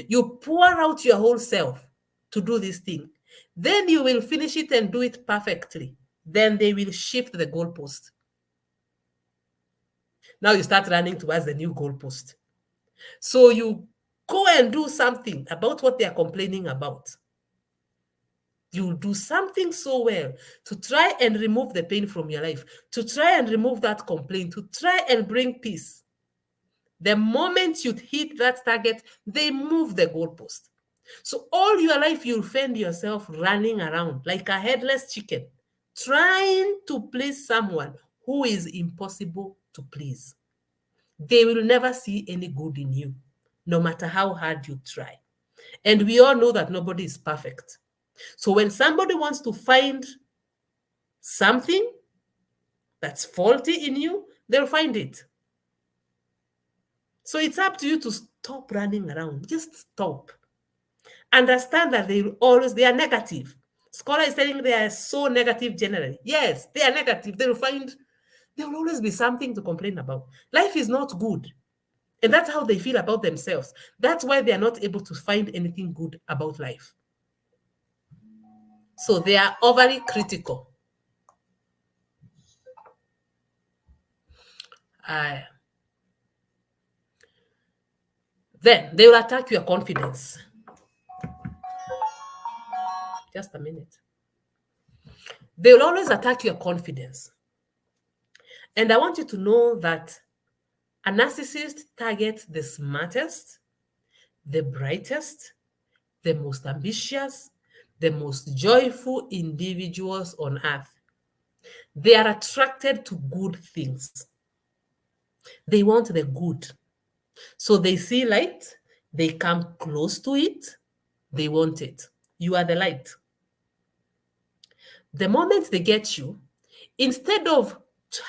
You pour out your whole self to do this thing. Then you will finish it and do it perfectly. Then they will shift the goalpost. Now you start running towards the new goalpost. So you go and do something about what they are complaining about. You do something so well to try and remove the pain from your life, to try and remove that complaint, to try and bring peace. The moment you hit that target, they move the goalpost. So all your life, you'll find yourself running around like a headless chicken, trying to please someone who is impossible to please. They will never see any good in you, no matter how hard you try. And we all know that nobody is perfect. So when somebody wants to find something that's faulty in you, they'll find it. So it's up to you to stop running around. Just stop. Understand that they are negative. Scholar is saying they are so negative generally. Yes, they are negative. There will always be something to complain about. Life is not good. And that's how they feel about themselves. That's why they are not able to find anything good about life. So they are overly critical. Then they will attack your confidence. Just a minute. They will always attack your confidence. And I want you to know that a narcissist targets the smartest, the brightest, the most ambitious, the most joyful individuals on earth. They are attracted to good things. They want the good. So they see light, they come close to it, they want it. You are the light. The moment they get you, instead of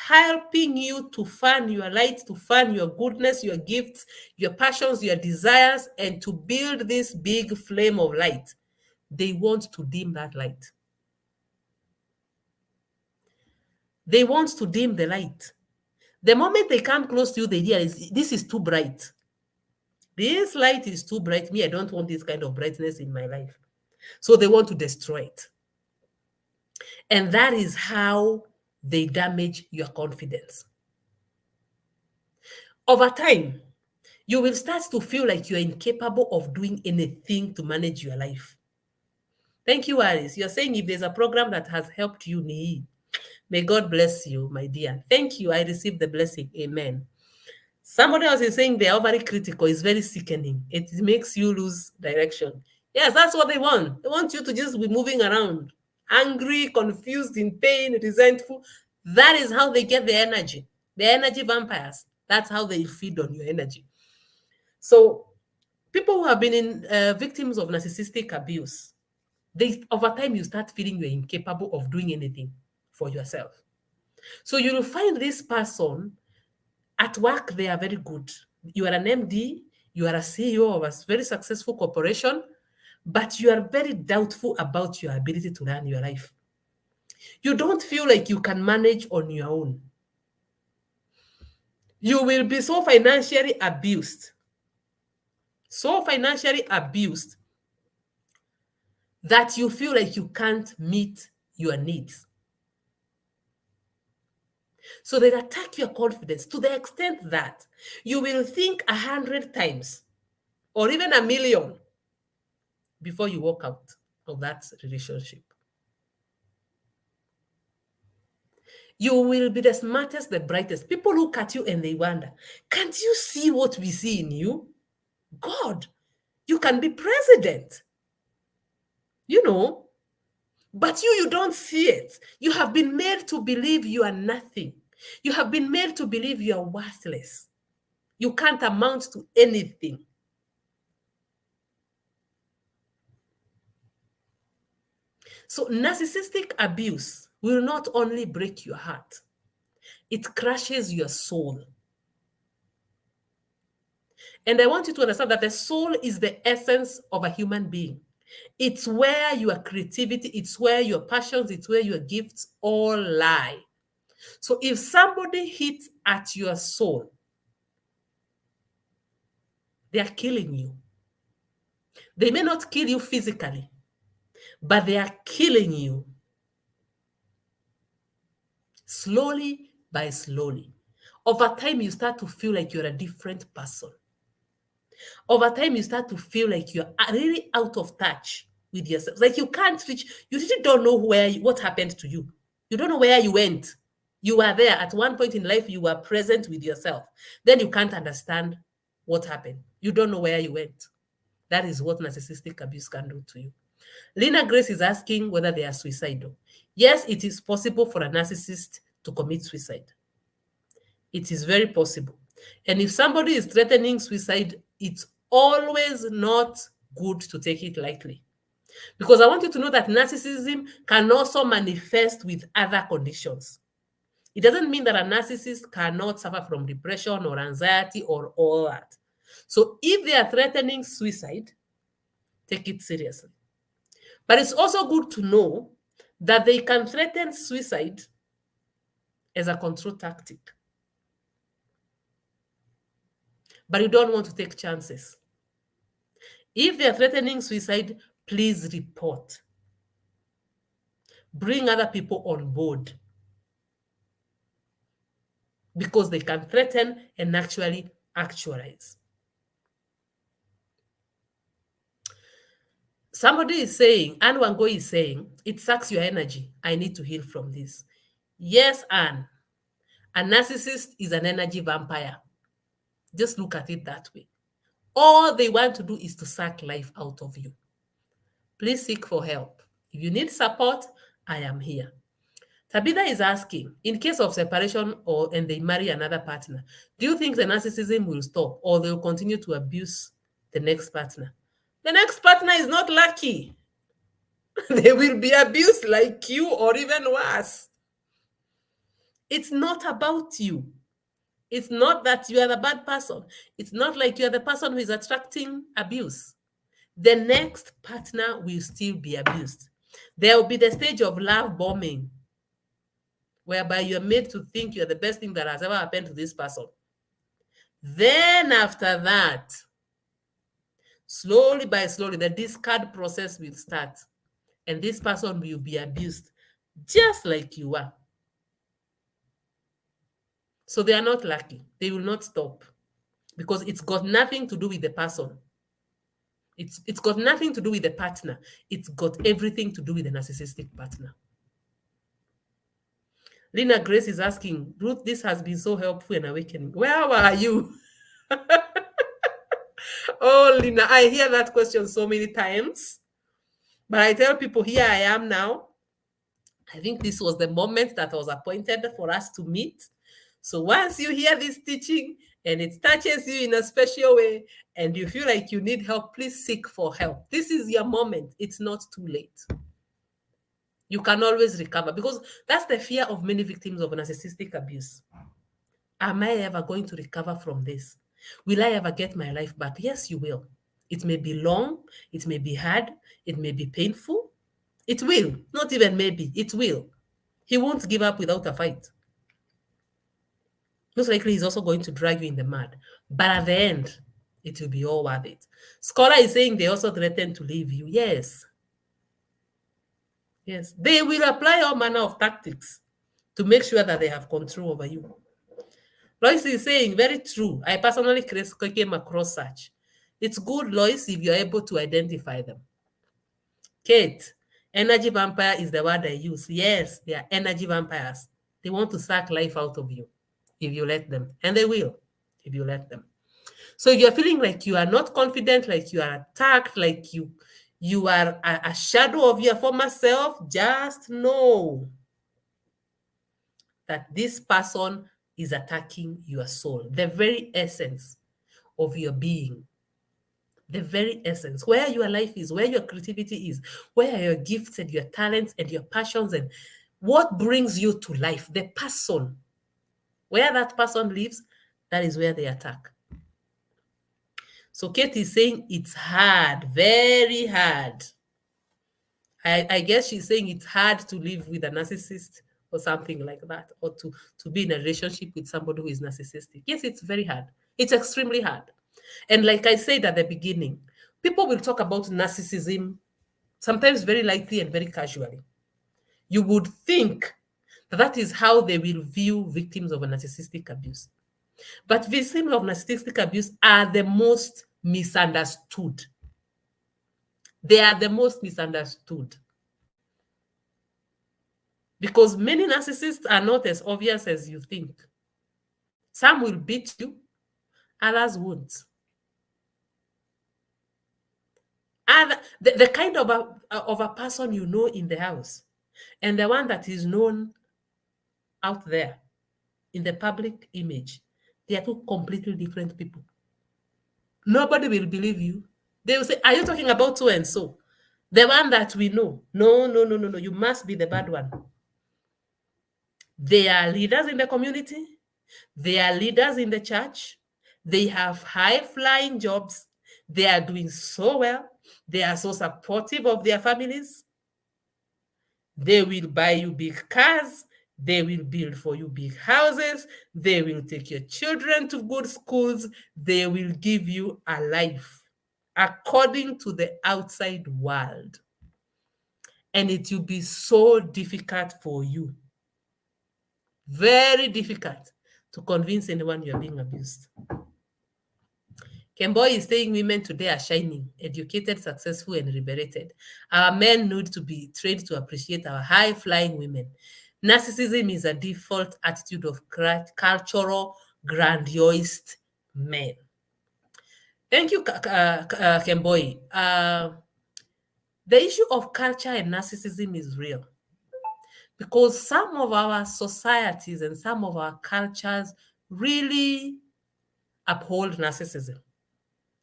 helping you to fan your light, to fan your goodness, your gifts, your passions, your desires, and to build this big flame of light, they want to dim that light. They want to dim the light. The moment they come close to you, they realize this is too bright. This light is too bright. Me, I don't want this kind of brightness in my life. So they want to destroy it. And that is how they damage your confidence. Over time, you will start to feel like you're incapable of doing anything to manage your life. Thank you, Alice. You're saying if there's a program that has helped you, may God bless you, my dear. Thank you. I received the blessing. Amen. Somebody else is saying they're very critical. It's very sickening. It makes you lose direction. Yes, that's what they want. They want you to just be moving around, angry, confused, in pain, resentful. That is how they get their energy. They're energy vampires. That's how they feed on your energy. So people who have been in victims of narcissistic abuse, they over time you start feeling you're incapable of doing anything for yourself. So you will find this person at work, they are very good. You are an MD, you are a CEO of a very successful corporation, but you are very doubtful about your ability to run your life. You don't feel like you can manage on your own. You will be so financially abused that you feel like you can't meet your needs. So they attack your confidence to the extent that you will think 100 times or even 1,000,000 before you walk out of that relationship. You will be the smartest, the brightest. People look at you and they wonder, can't you see what we see in you? God, you can be president. You know, but you don't see it. You have been made to believe you are nothing. You have been made to believe you are worthless. You can't amount to anything. So narcissistic abuse will not only break your heart, it crushes your soul. And I want you to understand that the soul is the essence of a human being. It's where your creativity, it's where your passions, it's where your gifts all lie. So if somebody hits at your soul, they are killing you. They may not kill you physically, but they are killing you slowly by slowly. Over time, you start to feel like you're a different person. Over time, you start to feel like you're really out of touch with yourself. Like you can't reach, you really don't know what happened to you. You don't know where you went. You were there at one point in life, you were present with yourself. Then you can't understand what happened. You don't know where you went. That is what narcissistic abuse can do to you. Lena Grace is asking whether they are suicidal. Yes, it is possible for a narcissist to commit suicide. It is very possible. And if somebody is threatening suicide, it's always not good to take it lightly. Because I want you to know that narcissism can also manifest with other conditions. It doesn't mean that a narcissist cannot suffer from depression or anxiety or all that. So if they are threatening suicide, take it seriously. But it's also good to know that they can threaten suicide as a control tactic. But you don't want to take chances. If they're threatening suicide, please report. Bring other people on board, because they can threaten and actually actualize. Somebody is saying, Anne Wango is saying, it sucks your energy. I need to heal from this. Yes, Anne. A narcissist is an energy vampire. Just look at it that way. All they want to do is to suck life out of you. Please seek for help. If you need support, I am here. Tabitha is asking, in case of separation and they marry another partner, do you think the narcissism will stop or they'll continue to abuse the next partner? The next partner is not lucky. They will be abused like you or even worse. It's not about you. It's not that you are the bad person. It's not like you are the person who is attracting abuse. The next partner will still be abused. There will be the stage of love bombing, whereby you're made to think you're the best thing that has ever happened to this person. Then after that, slowly by slowly, the discard process will start. And this person will be abused just like you are. So they are not lucky. They will not stop, because it's got nothing to do with the person. It's got nothing to do with the partner. It's got everything to do with the narcissistic partner. Lina Grace is asking, Ruth, this has been so helpful and awakening. Where were you? Oh, Lina, I hear that question so many times. But I tell people, here I am now. I think this was the moment that was appointed for us to meet. So once you hear this teaching and it touches you in a special way and you feel like you need help, please seek for help. This is your moment. It's not too late. You can always recover, because that's the fear of many victims of narcissistic abuse. Am I ever going to recover from this? Will I ever get my life back? Yes, you will. It may be long, it may be hard, it may be painful. It will. Not even maybe, it will. He won't give up without a fight. Most likely, he's also going to drag you in the mud. But at the end, it will be all worth it. Scholar is saying they also threaten to leave you. Yes. Yes. They will apply all manner of tactics to make sure that they have control over you. Lois is saying, very true. I personally came across such. It's good, Lois, if you're able to identify them. Kate, energy vampire is the word I use. Yes, they are energy vampires. They want to suck life out of you if you let them. And they will if you let them. So if you're feeling like you are not confident, like you are attacked, like you are a shadow of your former self, just know that this person is attacking your soul, the very essence of your being, the very essence, where your life is, where your creativity is, where your gifts and your talents and your passions and what brings you to life, the person, where that person lives, that is where they attack. So Kate is saying it's hard, very hard. I guess she's saying it's hard to live with a narcissist or something like that, or to be in a relationship with somebody who is narcissistic. Yes, it's very hard. It's extremely hard. And like I said at the beginning, people will talk about narcissism sometimes very lightly and very casually. You would think that that is how they will view victims of a narcissistic abuse. But victims of narcissistic abuse are the most misunderstood. They are the most misunderstood. Because many narcissists are not as obvious as you think. Some will beat you, others won't. And the kind of a person you know in the house and the one that is known out there in the public image, they are two completely different people. Nobody will believe you. They will say, are you talking about so and so? The one that we know. No, no, no, no, no. You must be the bad one. They are leaders in the community. They are leaders in the church. They have high-flying jobs. They are doing so well. They are so supportive of their families. They will buy you big cars. They will build for you big houses. They will take your children to good schools. They will give you a life according to the outside world. And it will be so difficult for you, very difficult, to convince anyone you're being abused. Kemboy is saying women today are shining, educated, successful, and liberated. Our men need to be trained to appreciate our high-flying women. Narcissism is a default attitude of cultural grandiose men. Thank you, Kemboy. The issue of culture and narcissism is real, because some of our societies and some of our cultures really uphold narcissism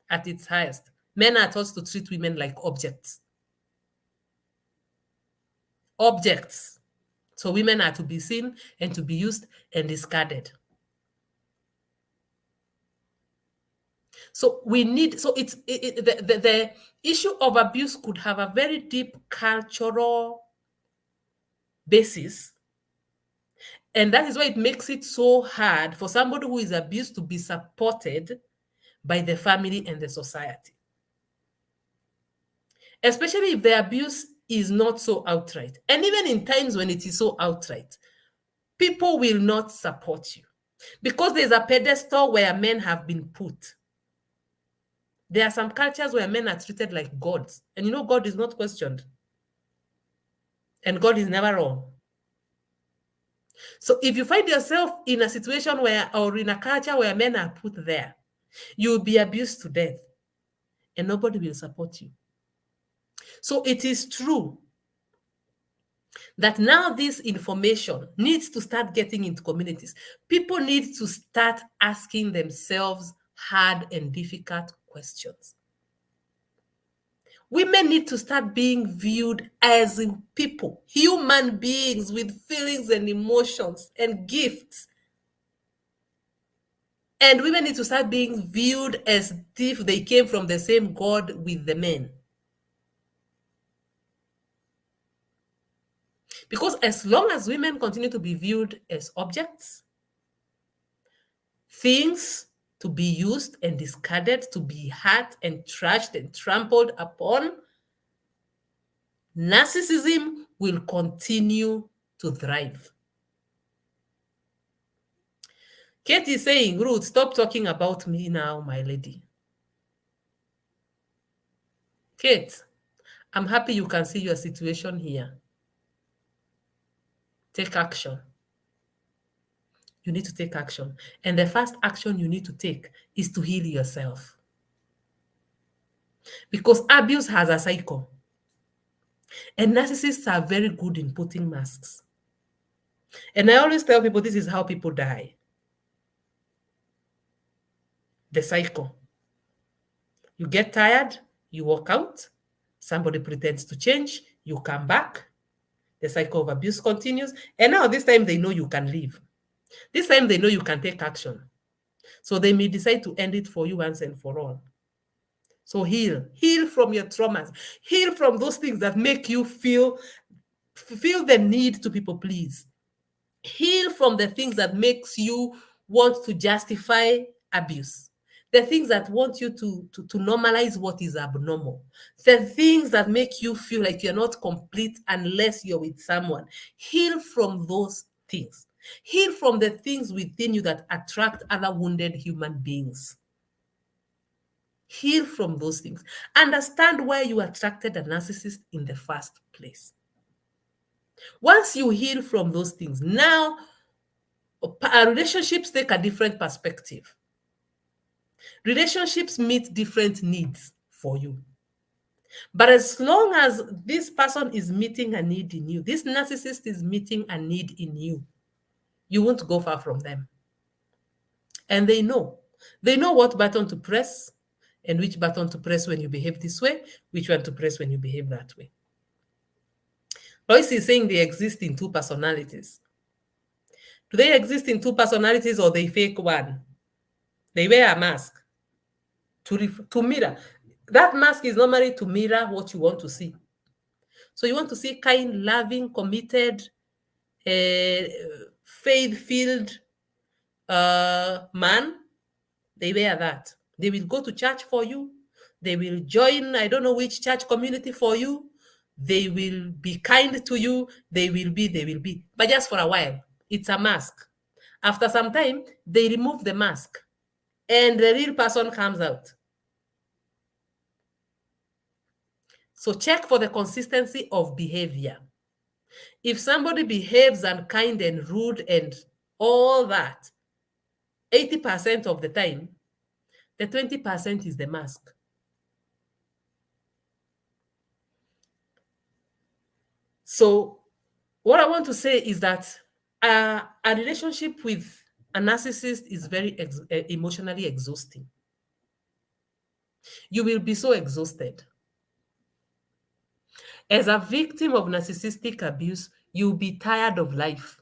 at its highest. Men are taught to treat women like objects. Objects. So women are to be seen and to be used and discarded. So we need, so the issue of abuse could have a very deep cultural basis. And that is why it makes it so hard for somebody who is abused to be supported by the family and the society. Especially if the abuse is not so outright. And even in times when it is so outright, people will not support you because there's a pedestal where men have been put. There are some cultures where men are treated like gods. And you know, God is not questioned. And God is never wrong. So if you find yourself in a situation where, or in a culture where men are put there, you'll be abused to death and nobody will support you. So it is true that now this information needs to start getting into communities. People need to start asking themselves hard and difficult questions. Women need to start being viewed as people, human beings with feelings and emotions and gifts. And women need to start being viewed as if they came from the same God with the men. Because as long as women continue to be viewed as objects, things to be used and discarded, to be hurt and trashed and trampled upon, narcissism will continue to thrive. Kate is saying, Ruth, stop talking about me now, my lady. Kate, I'm happy you can see your situation here. Take action. You need to take action. And the first action you need to take is to heal yourself. Because abuse has a cycle. And narcissists are very good in putting masks. And I always tell people this is how people die. The cycle. You get tired, you walk out, somebody pretends to change, you come back, the cycle of abuse continues, and now this time they know you can leave. This time they know you can take action. So they may decide to end it for you once and for all. So heal from your traumas, heal from those things that make you feel the need to people please. Heal from the things that makes you want to justify abuse. The things that want you to normalize what is abnormal. The things that make you feel like you're not complete unless you're with someone. Heal from those things. Heal from the things within you that attract other wounded human beings. Heal from those things. Understand why you attracted a narcissist in the first place. Once you heal from those things, now relationships take a different perspective. Relationships meet different needs for you. But as long as this person is meeting a need in you, this narcissist is meeting a need in you, you won't go far from them. And they know. They know what button to press and which button to press when you behave this way, which one to press when you behave that way. Lois is saying they exist in two personalities. Do they exist in two personalities or they fake one? They wear a mask to mirror. That mask is normally to mirror what you want to see. So you want to see kind, loving, committed, faith-filled man. They wear that. They will go to church for you. They will join, I don't know which church community for you. They will be kind to you. They will be. But just for a while, it's a mask. After some time, they remove the mask and the real person comes out. So check for the consistency of behavior. If somebody behaves unkind and rude and all that, 80% of the time, the 20% is the mask. So what I want to say is that a relationship with a narcissist is very emotionally exhausting. You will be so exhausted. As a victim of narcissistic abuse, you'll be tired of life.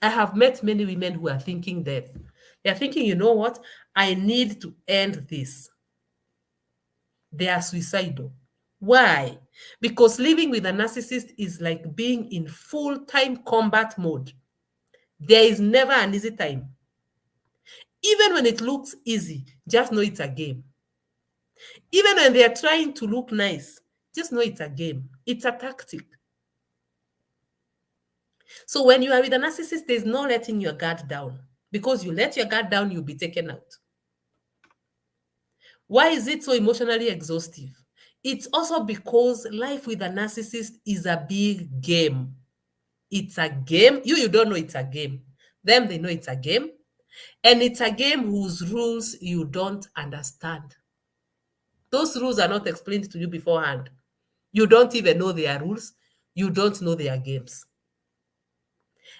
I have met many women who are thinking death. They're thinking, you know what? I need to end this. They are suicidal. Why? Because living with a narcissist is like being in full-time combat mode. There is never an easy time. Even when it looks easy, just know it's a game. Even when they are trying to look nice, just know it's a game. It's a tactic. So when you are with a narcissist, there's no letting your guard down. Because you let your guard down, you'll be taken out. Why is it so emotionally exhaustive? It's also because life with a narcissist is a big game. It's a game. You don't know it's a game. Them, they know it's a game. And it's a game whose rules you don't understand. Those rules are not explained to you beforehand. You don't even know their rules. You don't know their games.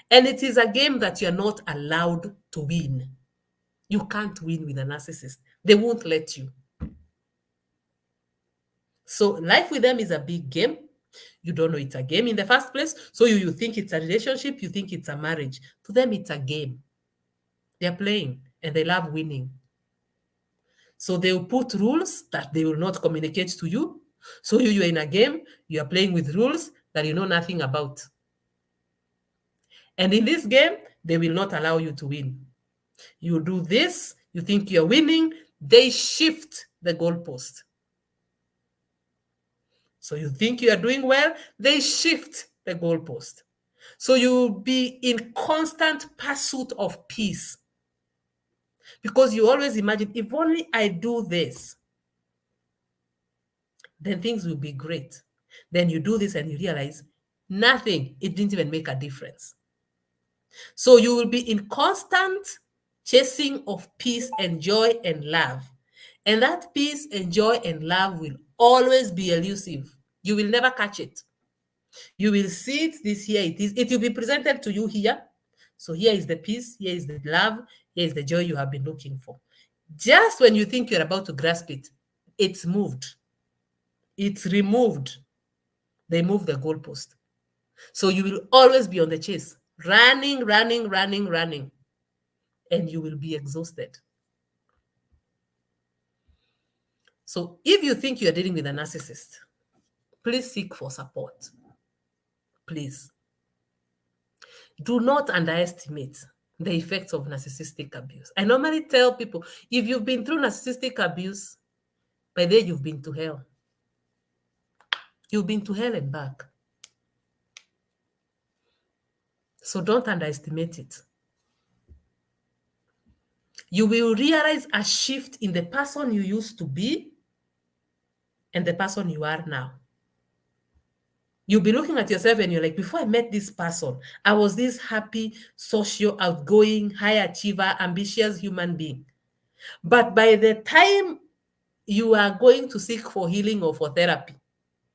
And it is a game that you're not allowed to win. You can't win with a narcissist. They won't let you. So life with them is a big game. You don't know it's a game in the first place. So you think it's a relationship, you think it's a marriage. To them, it's a game. They're playing and they love winning. So they will put rules that they will not communicate to you. So you're in a game, you are playing with rules that you know nothing about. And in this game, they will not allow you to win. You do this, you think you're winning, they shift the goalpost. So you think you are doing well, they shift the goalpost. So you'll be in constant pursuit of peace. Because you always imagine, if only I do this, then things will be great. Then you do this and you realize nothing, it didn't even make a difference. So you will be in constant chasing of peace and joy and love. And that peace and joy and love will always be elusive. You will never catch it. You will see it, this here it is. It will be presented to you here. So here is the peace, here is the love, here is the joy you have been looking for. Just when you think you're about to grasp it, it's moved. It's removed. They move the goalpost. So you will always be on the chase, running, running, running, running, and you will be exhausted. So if you think you're dealing with a narcissist, please seek for support. Please. Do not underestimate the effects of narcissistic abuse. I normally tell people, if you've been through narcissistic abuse, by then you've been to hell. You've been to hell and back. So don't underestimate it. You will realize a shift in the person you used to be and the person you are now. You'll be looking at yourself and you're like, before I met this person, I was this happy, social, outgoing, high achiever, ambitious human being. But by the time you are going to seek for healing or for therapy,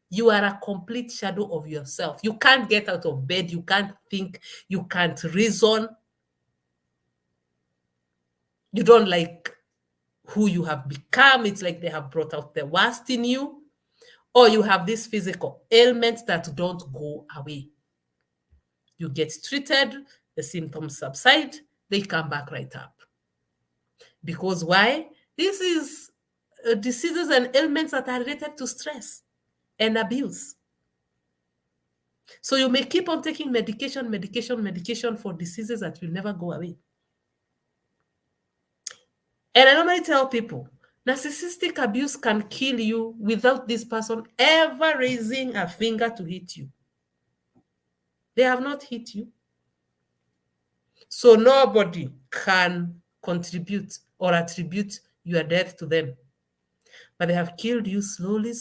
you are a complete shadow of yourself. You can't get out of bed. You can't think. You can't reason. You don't like who you have become. It's like they have brought out the worst in you. Or you have these physical ailments that don't go away. You get treated, the symptoms subside, they come back right up. Because why? This is diseases and ailments that are related to stress and abuse. So you may keep on taking medication for diseases that will never go away. And I normally tell people, narcissistic abuse can kill you without this person ever raising a finger to hit you. They have not hit you. So nobody can contribute or attribute your death to them. But they have killed you slowly,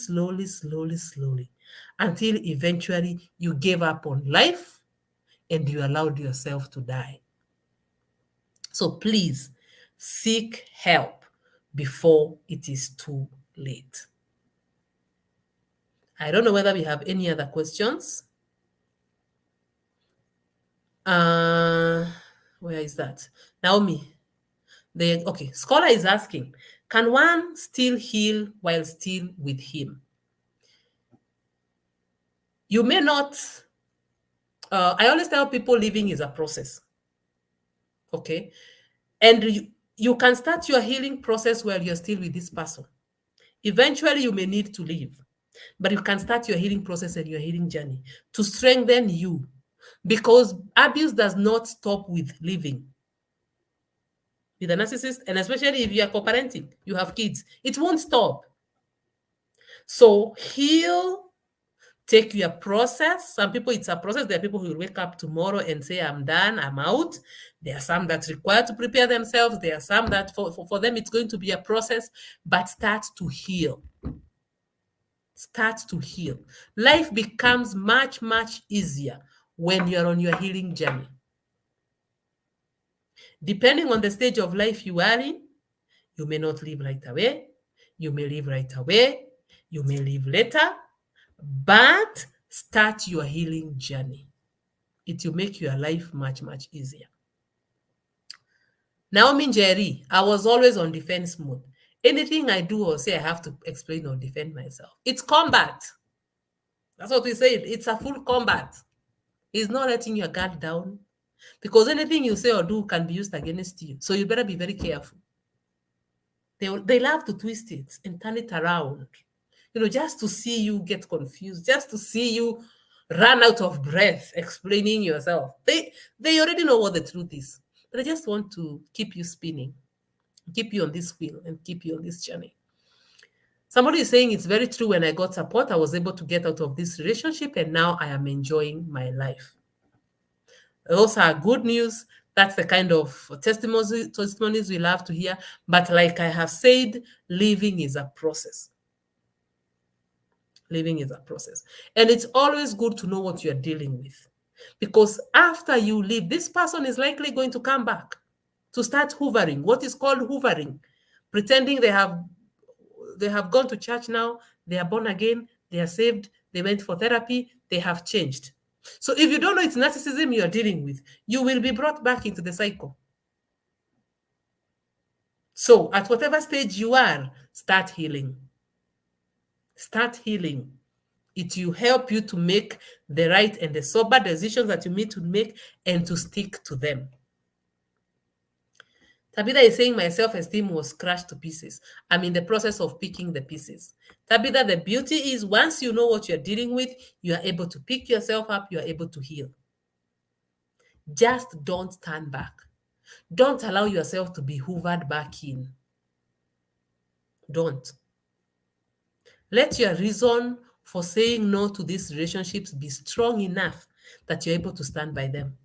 until eventually you gave up on life and you allowed yourself to die. So please seek help before it is too late. I don't know whether we have any other questions. Where is that? Naomi. Okay, Scholar is asking, can one still heal while still with him? You may not. I always tell people living is a process. Okay. And you can start your healing process while you're still with this person. Eventually, you may need to leave. But you can start your healing process and your healing journey to strengthen you. Because abuse does not stop with living. With a narcissist, and especially if you are co-parenting, you have kids, it won't stop. So heal, take your process. Some people, it's a process. There are people who will wake up tomorrow and say, I'm done, I'm out. There are some that require to prepare themselves. There are some that for them, it's going to be a process, but start to heal. Start to heal. Life becomes much, much easier when you're on your healing journey. Depending on the stage of life you are in, you may not live right away. You may live right away. You may live later. But start your healing journey. It will make your life much, much easier. Naomi Jerry, I was always on defense mode. Anything I do or say, I have to explain or defend myself. It's combat. That's what we say. It's a full combat. It's not letting your guard down, because anything you say or do can be used against you. So you better be very careful. They love to twist it and turn it around, just to see you get confused, just to see you run out of breath explaining yourself. They already know what the truth is, but they just want to keep you spinning, keep you on this wheel, and keep you on this journey. Somebody is saying it's very true. When I got support, I was able to get out of this relationship, and now I am enjoying my life. Those are good news. That's the kind of testimonies we love to hear. But like I have said, living is a process. Living is a process. And it's always good to know what you're dealing with. Because after you leave, this person is likely going to come back to start hoovering, what is called hoovering, pretending they have gone to church now, they are born again, they are saved, they went for therapy, they have changed. So if you don't know it's narcissism you're dealing with, you will be brought back into the cycle. So at whatever stage you are, start healing. Start healing. It will help you to make the right and the sober decisions that you need to make and to stick to them. Tabitha is saying my self-esteem was crushed to pieces. I'm in the process of picking the pieces. Tabitha, the beauty is once you know what you're dealing with, you are able to pick yourself up, you are able to heal. Just don't turn back. Don't allow yourself to be hoovered back in. Don't. Let your reason for saying no to these relationships be strong enough that you're able to stand by them.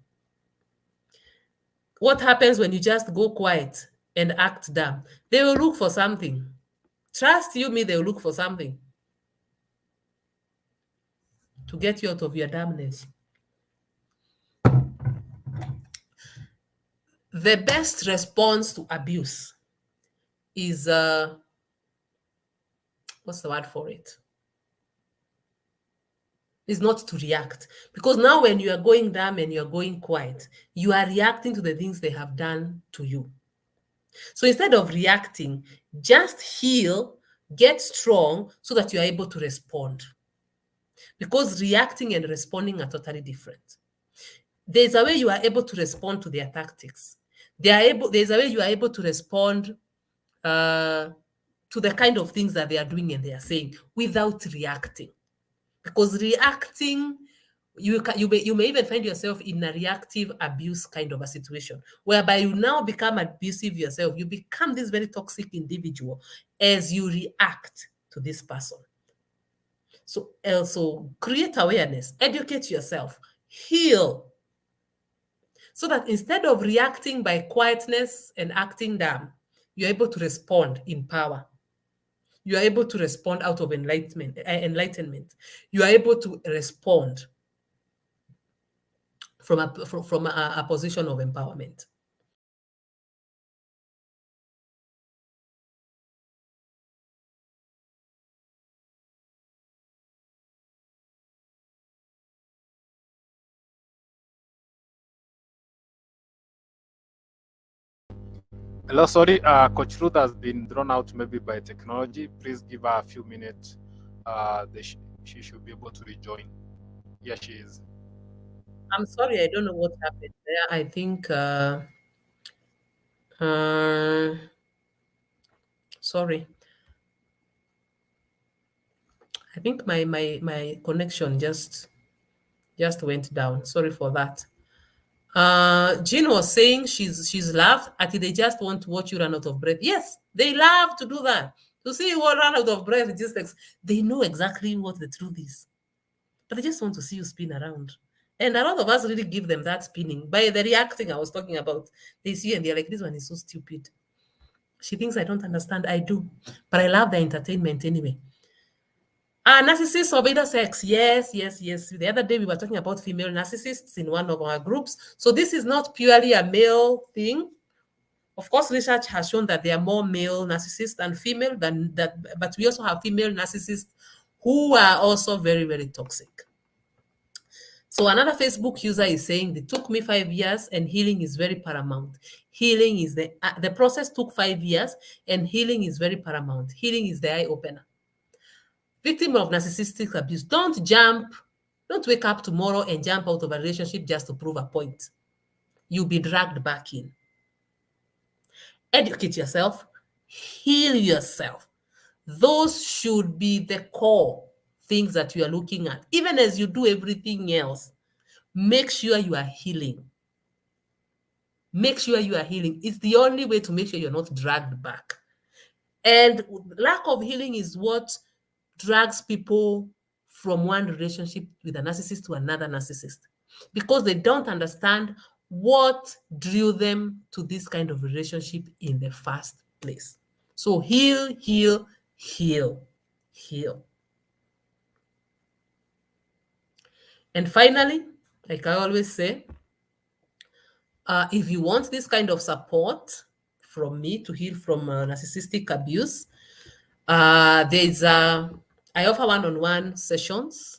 What happens when you just go quiet and act dumb? They will look for something. Trust you me, they will look for something to get you out of your dumbness. The best response to abuse is, what's the word for it? Is not to react. Because now when you are going dumb and you're going quiet, you are reacting to the things they have done to you. So instead of reacting, just heal, get strong so that you are able to respond. Because reacting and responding are totally different. There's a way you are able to respond to their tactics. There's a way you are able to respond to the kind of things that they are doing and they are saying without reacting. Because reacting, you may even find yourself in a reactive abuse kind of a situation, whereby you now become abusive yourself. You become this very toxic individual as you react to this person. So also create awareness, educate yourself, heal, so that instead of reacting by quietness and acting dumb, you're able to respond in power. You are able to respond out of enlightenment. You are able to respond from a position of empowerment. Hello, sorry, Coach Ruth has been drawn out maybe by technology. Please give her a few minutes. She should be able to rejoin. Here she is. I'm sorry, I don't know what happened there. I think, sorry. I think my connection just went down. Sorry for that. Jean was saying she's laughed at it. They just want to watch you run out of breath. Yes, they love to do that. To see you run out of breath, they know exactly what the truth is. But they just want to see you spin around. And a lot of us really give them that spinning by the reacting I was talking about. They see and they're like, this one is so stupid. She thinks I don't understand. I do. But I love the entertainment anyway. Narcissists of either sex. Yes. The other day we were talking about female narcissists in one of our groups. So this is not purely a male thing. Of course, research has shown that there are more male narcissists than female than that, but we also have female narcissists who are also very, very toxic. So another Facebook user is saying it took me 5 years and healing is very paramount. Healing is the process took 5 years and healing is very paramount. Healing is the eye opener. Victim of narcissistic abuse, don't wake up tomorrow and jump out of a relationship just to prove a point. You'll be dragged back in. Educate yourself, heal yourself. Those should be the core things that you are looking at. Even as you do everything else, make sure you are healing. Make sure you are healing. It's the only way to make sure you're not dragged back. And lack of healing is what drags people from one relationship with a narcissist to another narcissist, because they don't understand what drew them to this kind of relationship in the first place. So heal, heal, heal, heal. And finally, like I always say, if you want this kind of support from me to heal from narcissistic abuse, I offer one-on-one sessions.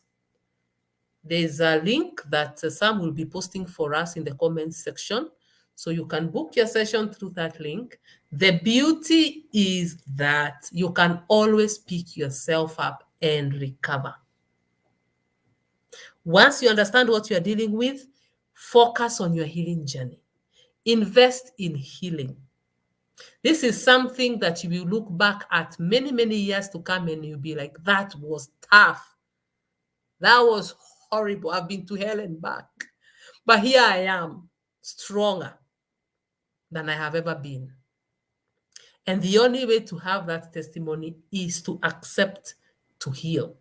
There's a link that Sam will be posting for us in the comments section. So you can book your session through that link. The beauty is that you can always pick yourself up and recover. Once you understand what you're dealing with, focus on your healing journey. Invest in healing. This is something that you will look back at many, many years to come and you'll be like, that was tough. That was horrible. I've been to hell and back. But here I am, stronger than I have ever been. And the only way to have that testimony is to accept to heal.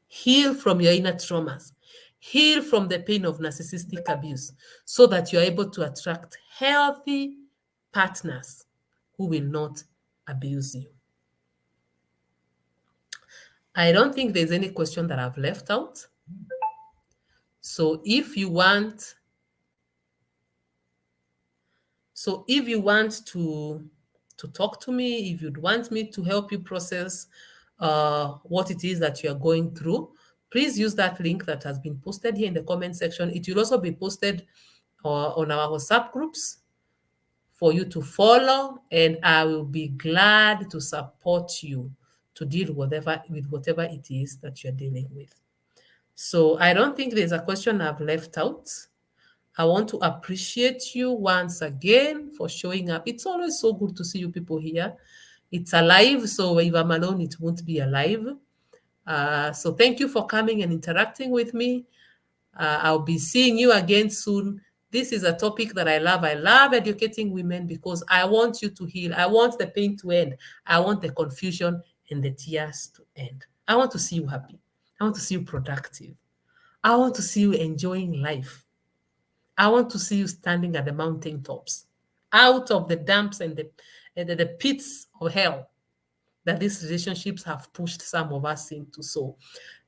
Heal from your inner traumas. Heal from the pain of narcissistic abuse so that you're able to attract healthy partners who will not abuse you. I don't think there's any question that I've left out. So if you want to talk to me, if you'd want me to help you process what it is that you're going through, please use that link that has been posted here in the comment section. It will also be posted on our WhatsApp groups for you to follow, and I will be glad to support you to deal with whatever it is that you're dealing with. So I don't think there's a question I've left out. I want to appreciate you once again for showing up. It's always so good to see you people here. It's alive, so if I'm alone, it won't be alive. So thank you for coming and interacting with me. I'll be seeing you again soon. This is a topic that I love. I love educating women because I want you to heal. I want the pain to end. I want the confusion and the tears to end. I want to see you happy. I want to see you productive. I want to see you enjoying life. I want to see you standing at the mountaintops, out of the dumps and the pits of hell that these relationships have pushed some of us into. So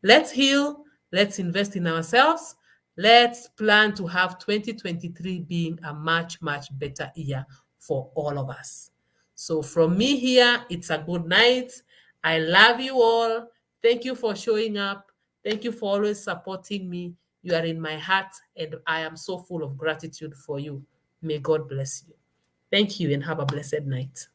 let's heal. Let's invest in ourselves. Let's plan to have 2023 being a much, much better year for all of us. So from me here, it's a good night. I love you all. Thank you for showing up. Thank you for always supporting me. You are in my heart, and I am so full of gratitude for you. May God bless you. Thank you, and have a blessed night.